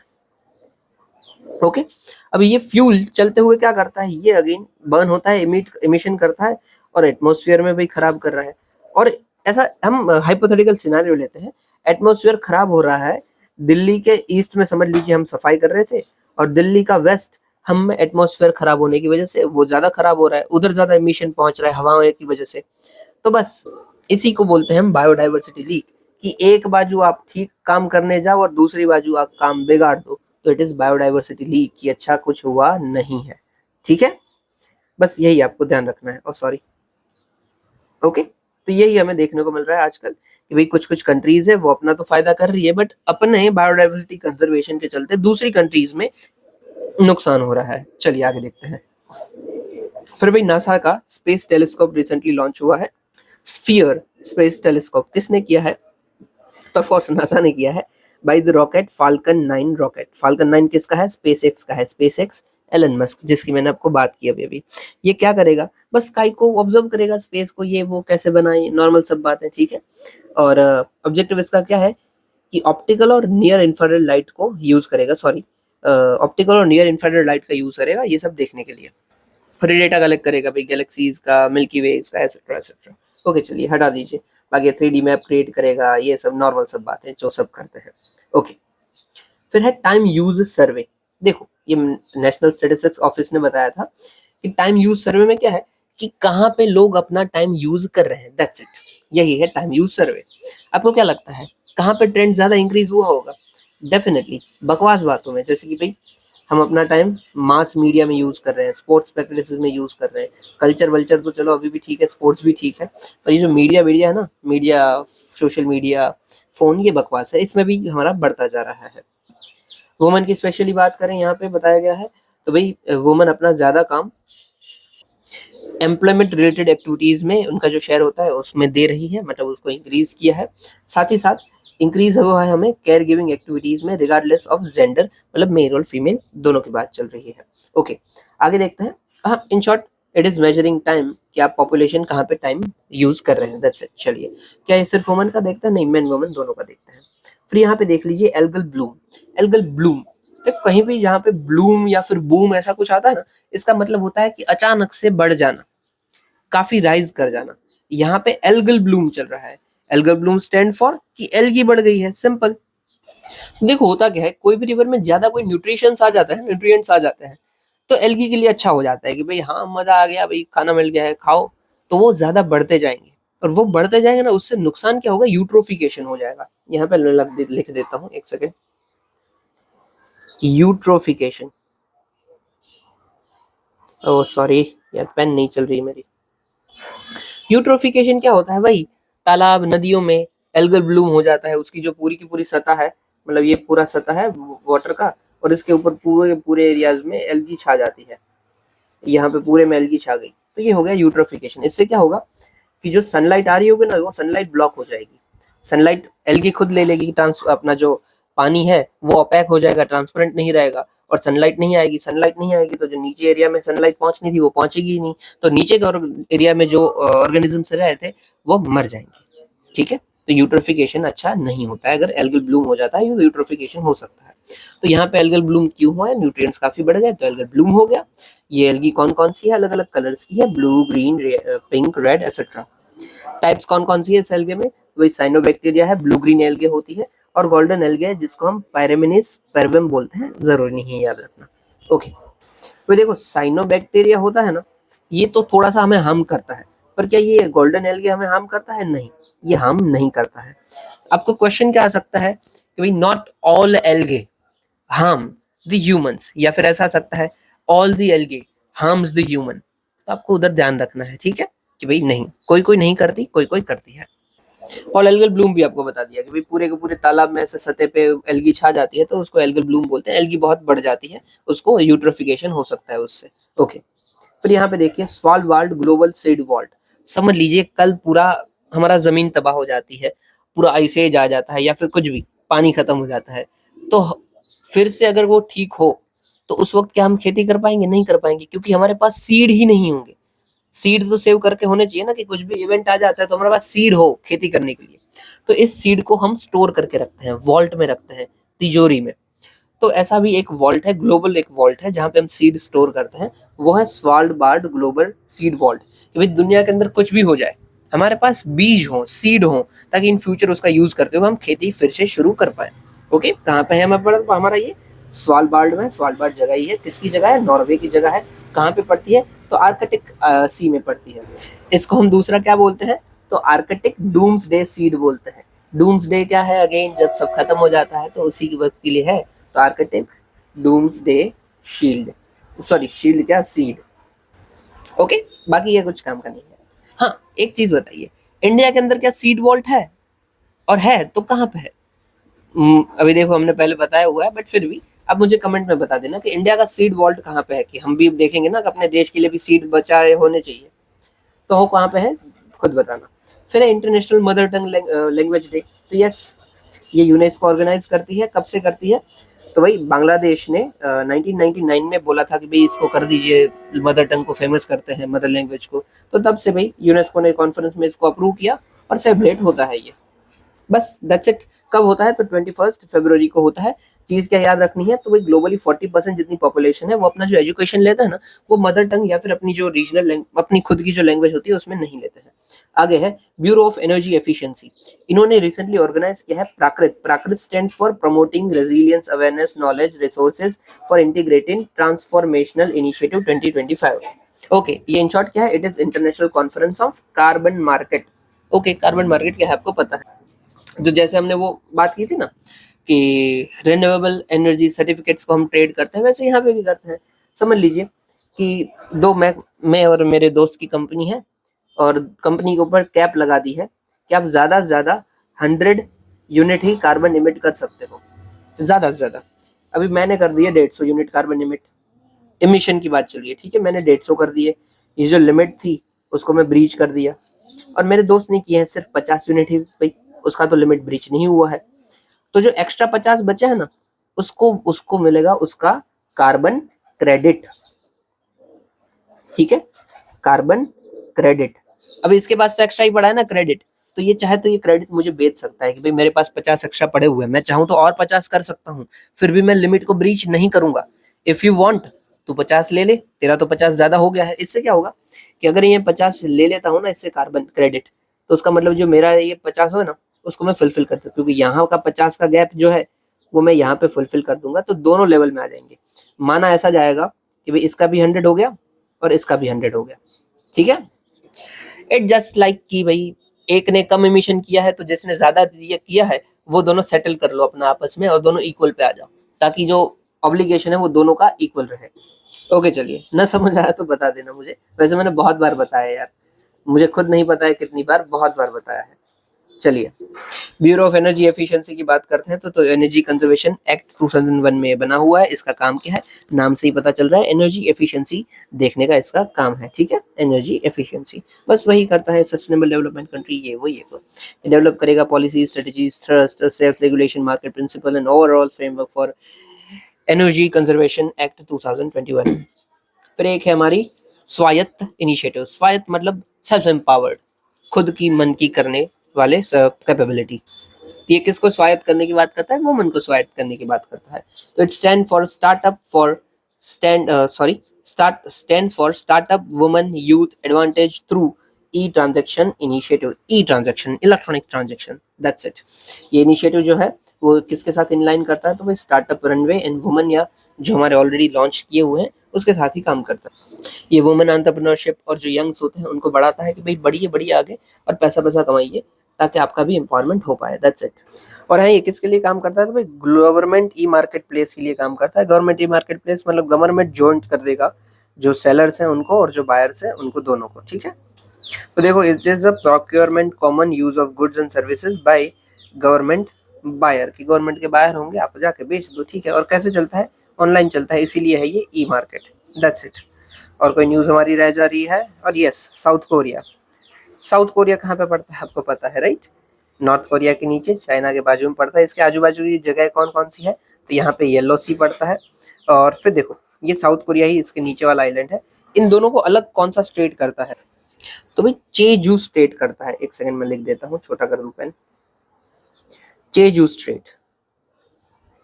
ओके। अब ये फ्यूल चलते हुए क्या करता है, ये अगेन बर्न होता है, इमिशन करता है और एटमॉस्फेयर में भी खराब कर रहा है। और ऐसा हम हाइपोथेटिकल सिनेरियो लेते हैं, एटमॉस्फेयर खराब हो रहा है, दिल्ली के ईस्ट में समझ लीजिए हम सफाई कर रहे थे और दिल्ली का वेस्ट हम में एटमॉस्फेयर खराब होने की वजह से वो ज्यादा खराब हो रहा है, उधर ज्यादा इमिशन पहुंच रहा है हवाओं की वजह से। तो बस इसी को बोलते हैं हम बायोडाइवर्सिटी लीक, कि एक बाजू आप ठीक काम करने जाओ और दूसरी बाजू आप काम बिगाड़ दो, तो इट इज बायोडाइवर्सिटी लीक, कि अच्छा कुछ हुआ नहीं है, ठीक है। बस यही आपको ध्यान रखना है, और सॉरी, ओके। तो यही हमें देखने को मिल रहा है आजकल कि भाई कुछ कुछ कंट्रीज है वो अपना तो फायदा कर रही है, बट अपने बायोडाइवर्सिटी कंजर्वेशन के चलते दूसरी कंट्रीज में नुकसान हो रहा है। चलिए आगे देखते हैं। फिर भाई नासा का स्पेस टेलीस्कोप रिसेंटली लॉन्च हुआ है, स्फीयर स्पेस टेलीस्कोप। किसने किया है, तो फोर्स नासा ने किया है by the rocket falcon 9 rocket. Falcon 9 किसका है, स्पेस एक्स का है, स्पेस एक्स एलन मस्क, जिसकी मैंने आपको बात की अभी अभी। ये क्या करेगा, बस स्काई को ऑब्जर्व करेगा, स्पेस को, ये वो कैसे बनाए, नॉर्मल सब बातें, ठीक है। और ऑब्जेक्टिव इसका क्या है कि ऑप्टिकल और नियर इंफ्रारेड लाइट को यूज करेगा, सॉरी, ऑप्टिकल और नियर इंफ्रारेड लाइट का यूज करेगा ये सब देखने के लिए। फिर डेटा कलेक्ट करेगा भाई गैलेक्सीज का, मिल्की वेज का, एसेट्रा एसेट्रा। ओके चलिए हटा दीजिए, बाकी 3D मैप क्रिएट करेगा, ये सब नॉर्मल सब बातें जो सब करते हैं, ओके। फिर है टाइम यूज सर्वे। देखो ये नेशनल स्टैटिस्टिक्स ऑफिस ने बताया था कि टाइम यूज सर्वे में क्या है कि कहाँ पे लोग अपना टाइम यूज कर रहे हैं, दैट्स इट, यही है टाइम यूज सर्वे। आपको क्या लगता है कहाँ पे ट्रेंड ज्यादा इंक्रीज हुआ होगा, डेफिनेटली बकवास बातों में, जैसे कि भाई हम अपना टाइम मास मीडिया में यूज कर रहे हैं, स्पोर्ट्स प्रैक्टिसेस में यूज कर रहे हैं, कल्चर वल्चर तो चलो अभी भी ठीक है, स्पोर्ट्स भी ठीक है, पर ये जो मीडिया मीडिया है ना, मीडिया, सोशल मीडिया, फोन, ये बकवास है, इसमें भी हमारा बढ़ता जा रहा है। वुमन की स्पेशली बात करें यहाँ पे बताया गया है, तो भाई वुमन अपना ज्यादा काम एम्प्लॉयमेंट रिलेटेड एक्टिविटीज में उनका जो शेयर होता है उसमें दे रही है, मतलब उसको इंक्रीज किया है। साथ ही साथ इंक्रीज हुआ है हमें केयर गिविंग एक्टिविटीज में रिगार्डलेस ऑफ जेंडर, मतलब मेल और फीमेल दोनों की बात चल रही है, ओके। आगे देखते हैं। हाँ, in short it is measuring time, कि आप पॉपुलेशन कहाँ पे टाइम यूज कर रहे हैं, दैट्स इट। चलिए क्या ये सिर्फ वुमन का देखता है, नहीं, मेन वुमन दोनों का देखते हैं। फिर यहाँ पे देख लीजिए एल्गल ब्लूम। एल्गल ब्लूम, तो कहीं भी जहाँ पे ब्लूम या फिर बूम ऐसा कुछ आता है ना, इसका मतलब होता है कि अचानक से बढ़ जाना, काफी राइज कर जाना। यहाँ पे एल्गल ब्लूम चल रहा है। एल्गल ब्लूम स्टैंड फॉर कि एल्गी बढ़ गई है, सिंपल। देखो होता क्या है, कोई भी रिवर में ज्यादा कोई न्यूट्रिशंस आ जाता है, न्यूट्रिएंट्स आ जाते हैं, तो एल्गी के लिए अच्छा हो जाता है कि भाई हाँ मजा आ गया, भाई खाना मिल गया है, खाओ। तो वो ज्यादा बढ़ते जाएंगे, और वो बढ़ते जाएंगे ना, उससे नुकसान क्या होगा, यूट्रोफिकेशन हो जाएगा। यहाँ पे लिख देता हूँ, एक सेकेंड। यूट्रोफिकेशन, ओ सॉरी यार, पेन नहीं चल रही मेरी। यूट्रोफिकेशन क्या होता है भाई, तालाब नदियों में एल्गल ब्लूम हो जाता है, उसकी जो पूरी की पूरी सतह है, मतलब ये पूरा सतह है वाटर का, और इसके ऊपर पूरे पूरे एरियाज में एल्गी छा जाती है, यहाँ पे पूरे में एल्गी छा गई, तो ये हो गया यूट्रोफिकेशन। इससे क्या होगा कि जो सनलाइट आ रही होगी ना, वो सनलाइट ब्लॉक हो जाएगी, सनलाइट एल्गी खुद ले लेगी, ट्रांस अपना जो पानी है वो ओपैक हो जाएगा, ट्रांसपेरेंट नहीं रहेगा, और सनलाइट नहीं आएगी, सनलाइट नहीं आएगी तो जो नीचे एरिया में सनलाइट पहुंचनी थी वो पहुंचेगी ही नहीं, तो नीचे के एरिया में जो ऑर्गेनिज्म रहे थे वो मर जाएंगे, ठीक है। तो यूट्रोफिकेशन अच्छा नहीं होता है, अगर एल्गल ब्लूम हो जाता है तो यूट्रोफिकेशन हो सकता है। तो यहाँ पे एल्गल ब्लूम क्यों हुआ है, न्यूट्रिएंट्स काफी बढ़ गए तो एल्गल ब्लूम हो गया। ये एल्गी कौन कौन सी है, अलग अलग कलर्स की है, blue, green, pink, red etcetera. Types कौन कौन सी है इस एल्गे में, वही साइनोबैक्टीरिया है, ब्लू ग्रीन एल्गे होती है, और गोल्डन एल्गे है जिसको हम पायरेमिनिस परवेम बोलते हैं, जरूरी नहीं है याद रखना, ओके। तो देखो साइनोबैक्टीरिया होता है ना, ये तो थोड़ा सा हमें हार्म करता है, पर क्या ये गोल्डन एल्गे हमें हार्म करता है, नहीं, ये हार्म नहीं करता है। आपको क्वेश्चन क्या आ सकता है कि भाई not all algae harm the humans, या फिर ऐसा आ सकता है all the algae harms the human, तो आपको उधर ध्यान रखना है, ठीक है, कि भाई नहीं, कोई कोई नहीं करती, कोई कोई करती है। और एल्गल ब्लूम भी आपको बता दिया कि भाई पूरे के पूरे तालाब में ऐसे सतह पे एल्गी छा जाती है तो उसको एल्गल ब्लूम बोलते हैं, एल्गी बहुत बढ़ जाती है, उसको यूट्रोफिकेशन हो सकता है उससे, ओके। फिर यहाँ पे देखिए स्वालबार्ड ग्लोबल सीड वॉल्ट। समझ लीजिए कल पूरा हमारा जमीन तबाह हो जाती है, पूरा आइस एज आ जाता है, या फिर कुछ भी पानी खत्म हो जाता है, तो फिर से अगर वो ठीक हो तो उस वक्त क्या हम खेती कर पाएंगे, नहीं कर पाएंगे, क्योंकि हमारे पास सीड ही नहीं होंगे। सीड तो सेव करके होने चाहिए ना, कि कुछ भी इवेंट आ जाता है तो हमारे पास सीड हो खेती करने के लिए। तो इस सीड को हम स्टोर करके रखते हैं, वॉल्ट में रखते हैं, तिजोरी में। तो ऐसा भी एक वॉल्ट है, ग्लोबल एक वॉल्ट है जहाँ पे हम सीड स्टोर करते हैं, वो है स्वालबार्ड ग्लोबल सीड वॉल्ट। कि भाई दुनिया के अंदर कुछ भी हो जाए, हमारे पास बीज हो, सीड हो, ताकि इन फ्यूचर उसका यूज करते हुए हम खेती फिर से शुरू कर पाए। ओके, कहाँ पे है हमारा ये स्वालबार्ड में। स्वालबार्ड जगह ही है, किसकी जगह है? नॉर्वे की जगह है। कहाँ पे पड़ती है? तो आर्कटिक सी में पड़ती है। इसको हम दूसरा क्या बोलते हैं? तो आर्कटिक डूम्सडे सीड बोलते हैं। डूम्सडे क्या है? अगेन जब सब खत्म हो जाता है तो उसी के वक्त के लिए है। तो Arctic doomsday shield, sorry shield क्या, सीड। ओके, बाकी ये कुछ काम का नहीं है। हाँ, एक चीज बताइए, इंडिया के अंदर क्या सीड वॉल्ट है? और है तो कहाँ पे है? अभी देखो हमने पहले बताया हुआ है, बट फिर भी अब मुझे कमेंट में बता देना कि इंडिया का सीड वॉल्ट कहाँ पे है, कि हम भी देखेंगे ना कि अपने देश के लिए भी सीड बचाए होने चाहिए। तो हो कहाँ पे है, खुद बताना। फिर है international mother tongue language day. तो यस, ये यूनेस्को ऑर्गेनाइज करती है। कब से करती है? तो भाई बांग्लादेश ने 1999 में बोला था कि भाई इसको कर दीजिए, मदर टंग को फेमस करते हैं, मदर लैंग्वेज को। तो तब से भाई यूनेस्को ने कॉन्फ्रेंस में इसको अप्रूव किया और सेलिब्रेट होता है ये। बस दैट्स इट। कब होता है? तो 21 फरवरी को होता है। चीज क्या याद रखनी है? तो भाई ग्लोबली 40% जितनी पॉपुलेशन है वो अपना जो एजुकेशन लेता है ना, वो मदर टंग या फिर अपनी जो रीजनल अपनी खुद की जो लैंग्वेज होती है उसमें नहीं लेते हैं। आगे है ब्यूरो ऑफ एनर्जी एफिशिएंसी। इन्होंने रिसेंटली ऑर्गेनाइज किया है Prakrit. Prakrit stands for promoting resilience awareness knowledge resources for integrating transformational initiative 2025। Okay, ये इन शॉर्ट क्या है? It is international conference of carbon market. Okay, carbon market क्या है आपको पता है? तो जैसे हमने वो बात की थी ना कि रिन्यूएबल एनर्जी सर्टिफिकेट्स को हम ट्रेड करते हैं, वैसे यहाँ पे भी करते हैं। समझ लीजिए कि मैं और मेरे दोस्त की कंपनी है, और कंपनी के ऊपर कैप लगा दी है कि आप ज़्यादा से ज़्यादा 100 यूनिट ही कार्बन इमिट कर सकते हो, ज़्यादा से ज़्यादा। अभी मैंने कर दिया 150 यूनिट कार्बन इमिट, इमिशन की बात चल रही है, ठीक है, मैंने 150 कर दिए। ये जो लिमिट थी उसको मैं ब्रीच कर दिया, और मेरे दोस्त ने किए हैं सिर्फ 50 यूनिट ही। भाई उसका तो लिमिट ब्रीच नहीं हुआ है। तो जो एक्स्ट्रा 50 बचे है ना, उसको उसको मिलेगा उसका कार्बन क्रेडिट। ठीक है, कार्बन क्रेडिट। अब इसके पास तो एक्स्ट्रा ही पड़ा है ना क्रेडिट, तो ये चाहे तो ये क्रेडिट मुझे बेच सकता है कि भाई मेरे पास 50 एक्स्ट्रा पड़े हुए हैं, मैं चाहूँ तो और 50 कर सकता हूँ, फिर भी मैं लिमिट को ब्रीच नहीं करूंगा। इफ यू वांट तू 50 ले ले, तेरा तो 50 ज्यादा हो गया है। इससे क्या होगा कि अगर ये 50 ले लेता हूँ ना इससे कार्बन क्रेडिट, तो उसका मतलब जो मेरा ये 50 हो ना उसको मैं फुलफिल करता हूँ, क्योंकि यहाँ का 50 का गैप जो है वो मैं यहाँ पे फुलफिल कर दूंगा, तो दोनों लेवल में आ जाएंगे। माना ऐसा जाएगा कि भाई इसका भी 100 हो गया और इसका भी 100 हो गया। ठीक है, इट जस्ट लाइक कि भाई एक ने कम इमिशन किया है तो जिसने ज्यादा किया है वो दोनों सेटल कर लो अपना आपस में, और दोनों इक्वल पे आ जाओ, ताकि जो ऑब्लिगेशन है वो दोनों का इक्वल रहे। ओके चलिए, ना समझ आया तो बता देना मुझे, वैसे मैंने बहुत बार बताया यार, मुझे खुद नहीं पता है कितनी बार, बहुत बार बताया है। चलिए, ब्यूरो ऑफ एनर्जी एफिशिएंसी की बात करते हैं तो एनर्जी कंजर्वेशन एक्ट 2001 में बना हुआ है। इसका काम क्या है? नाम से ही पता चल रहा है, एनर्जी एफिशिएंसी देखने का इसका काम है। ठीक है, एनर्जी एफिशिएंसी बस वही करता है। सस्टेनेबल डेवलपमेंट कंट्री ये वो ये को डेवलप करेगा policy, strategies, thrust, self regulation, market principle and overall framework for energy conservation act 2021। फिर एक है हमारी स्वायत्त इनिशिएटिव। स्वायत्त मतलब सेल्फ एम्पावर्ड, खुद की मन की करने वाले कैपेबिलिटी। ये किसको स्वायत्त करने की बात करता है? वुमन को स्वायत्त करने की बात करता है। तो it stand for startup for stands for startup woman youth advantage through E transaction initiative. E transaction, electronic transaction, that's it. ये इनिशिएटिव जो है वो किसके साथ इनलाइन करता है? तो वो स्टार्टअप रनवे एंड वुमन, या जो हमारे ऑलरेडी लॉन्च किए हुए हैं उसके साथ ही काम करता है। ये वुमेन एंटरप्रेन्योरशिप और जो यंग्स होते हैं उनको बढ़ाता है कि भाई बढ़िए आगे और पैसा पैसा कमाइए, ताकि आपका भी एम्पावरमेंट हो पाए। That's it. और हाँ, ये किसके लिए काम करता है? तो भाई गवर्नमेंट ई मार्केट प्लेस के लिए काम करता है। गवर्नमेंट ई मार्केट प्लेस मतलब गवर्नमेंट जॉइंट कर देगा जो सेलर्स हैं उनको और जो बायर्स हैं उनको, दोनों को। ठीक है, तो देखो, it is a procurement common use of goods and services by government buyer, की गवर्नमेंट के बायर होंगे, आप जाके बेच दो। ठीक है, और कैसे चलता है? ऑनलाइन चलता है, इसीलिए है ये ई मार्केट। That's it. और कोई न्यूज़ हमारी रह जा रही है? और yes, south Korea. South Korea कहाँ पे पड़ता है आपको पता है, राइट? नॉर्थ कोरिया के नीचे, चाइना के बाजू में पड़ता है। इसके आजू बाजू की जगह कौन कौन सी है? तो यहाँ पे येलो सी पड़ता है। और फिर देखो, ये साउथ कोरिया ही इसके नीचे वाला आइलैंड है। इन दोनों को अलग कौन सा स्टेट करता है? तो भाई चेजू स्टेट करता है। एक सेकंड में लिख देता हूँ, छोटा कर दूं pen. Cheju state,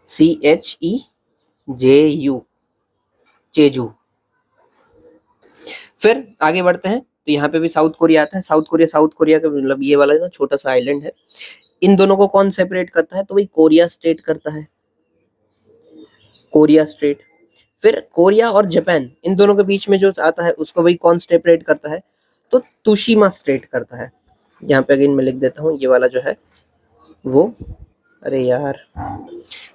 CHEJU, Cheju. फिर आगे बढ़ते हैं तो यहाँ पे भी साउथ कोरिया आता है। साउथ कोरिया का मतलब ये वाला ना छोटा सा आइलैंड है। इन दोनों को कौन सेपरेट करता है? तो भाई कोरिया स्टेट करता है, कोरिया स्टेट। फिर कोरिया और जापान, इन दोनों के बीच में जो आता है उसको भाई कौन सेपरेट करता है? तो तुशिमा स्टेट करता है। यहाँ पे अगेन मैं लिख देता हूँ, ये वाला जो है वो, अरे यार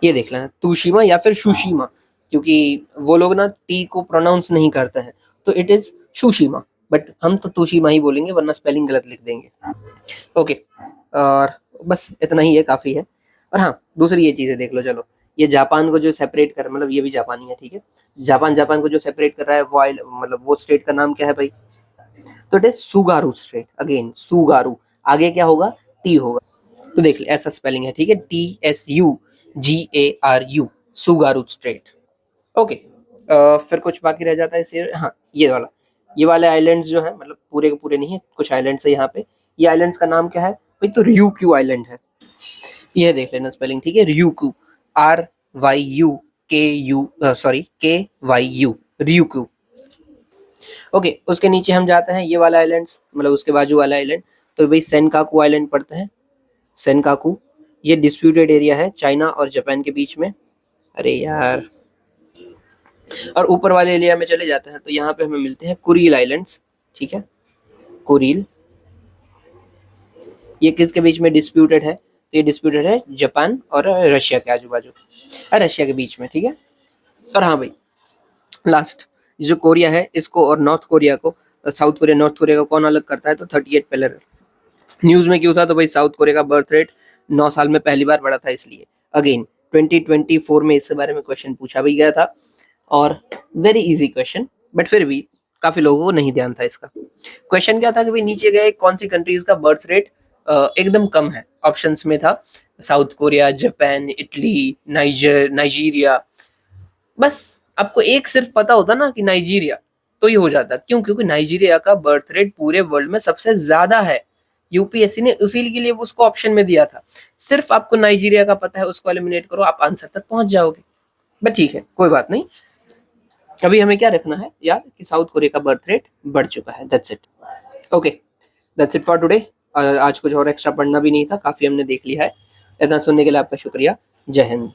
ये देख लेना, तुशिमा या फिर सुशिमा, क्योंकि वो लोग ना टी को प्रोनाउंस नहीं करते हैं, तो इट इज सुशिमा, बट हम तो तुशिमा ही बोलेंगे वरना स्पेलिंग गलत लिख देंगे। ओके, और बस इतना ही है, काफ़ी है। और हाँ, दूसरी ये चीज़ें देख लो। चलो, ये जापान को जो सेपरेट कर, मतलब ये भी जापानी है, ठीक है। जापान को जो सेपरेट कर रहा है वो मतलब वो स्टेट का नाम क्या है भाई? तो इट इज सुगारू स्टेट। अगेन सुगारू, आगे क्या होगा? टी होगा। तो देख ले, ऐसा स्पेलिंग है, ठीक है, TSUGARU, सुगारू स्टेट। ओके, फिर कुछ बाकी रह जाता है इसे। हाँ, ये वाले आइलैंड्स जो है, मतलब पूरे के पूरे नहीं है, कुछ आइलैंड्स है यहाँ पे। ये आइलैंड्स का नाम क्या है भाई? तो ryukyu आइलैंड है। ये देख लेना स्पेलिंग, ठीक है, ryukyu, RYUKU, sorry KYU, ryukyu। Okay, उसके नीचे हम जाते हैं, ये वाला आइलैंड्स मतलब उसके बाजू वाला आइलैंड, तो भाई सेनकाकू आइलैंड पड़ते हैं। सेनकाकू, ये डिस्प्यूटेड एरिया है चाइना और जापान के बीच में। अरे यार, और ऊपर वाले एरिया में चले जाते हैं तो यहाँ पे हमें मिलते हैं कुरील आइलैंड्स, ठीक है, कुरील। ये किसके बीच में डिस्प्यूटेड है? तो ये डिस्प्यूटेड है जापान और रशिया के आजू बाजू, रशिया के बीच में, ठीक है। और हाँ भाई, लास्ट जो कोरिया है, इसको और नॉर्थ कोरिया को, साउथ कोरिया नॉर्थ कोरिया को कौन अलग करता है? तो 38 पिलर। न्यूज में क्यों था? तो भाई साउथ कोरिया का बर्थ रेट 9 साल में पहली बार बढ़ा था, इसलिए। अगेन 2024 में इसके बारे में क्वेश्चन पूछा भी गया था, और वेरी इजी क्वेश्चन, बट फिर भी काफी लोगों को नहीं ध्यान था इसका। क्वेश्चन क्या था कि भाई नीचे गए कौन सी कंट्रीज का बर्थ रेट एकदम कम है? ऑप्शंस में था south Korea, Japan, Italy, Nigeria. बस आपको एक सिर्फ पता होता ना कि नाइजीरिया, तो ये हो जाता। क्यों? क्योंकि नाइजीरिया का बर्थ रेट पूरे वर्ल्ड में सबसे ज्यादा है। यूपीएससी ने उसी के लिए उसको ऑप्शन में दिया था। सिर्फ आपको नाइजीरिया का पता है, उसको एलिमिनेट करो, आप आंसर तक पहुंच जाओगे। बट ठीक है, कोई बात नहीं। अभी हमें क्या रखना है याद कि साउथ कोरिया का बर्थ रेट बढ़ चुका है। That's it. Okay, that's it for today. आज कुछ और एक्स्ट्रा पढ़ना भी नहीं था, काफी हमने देख लिया है। इतना सुनने के लिए आपका शुक्रिया। जय हिंद।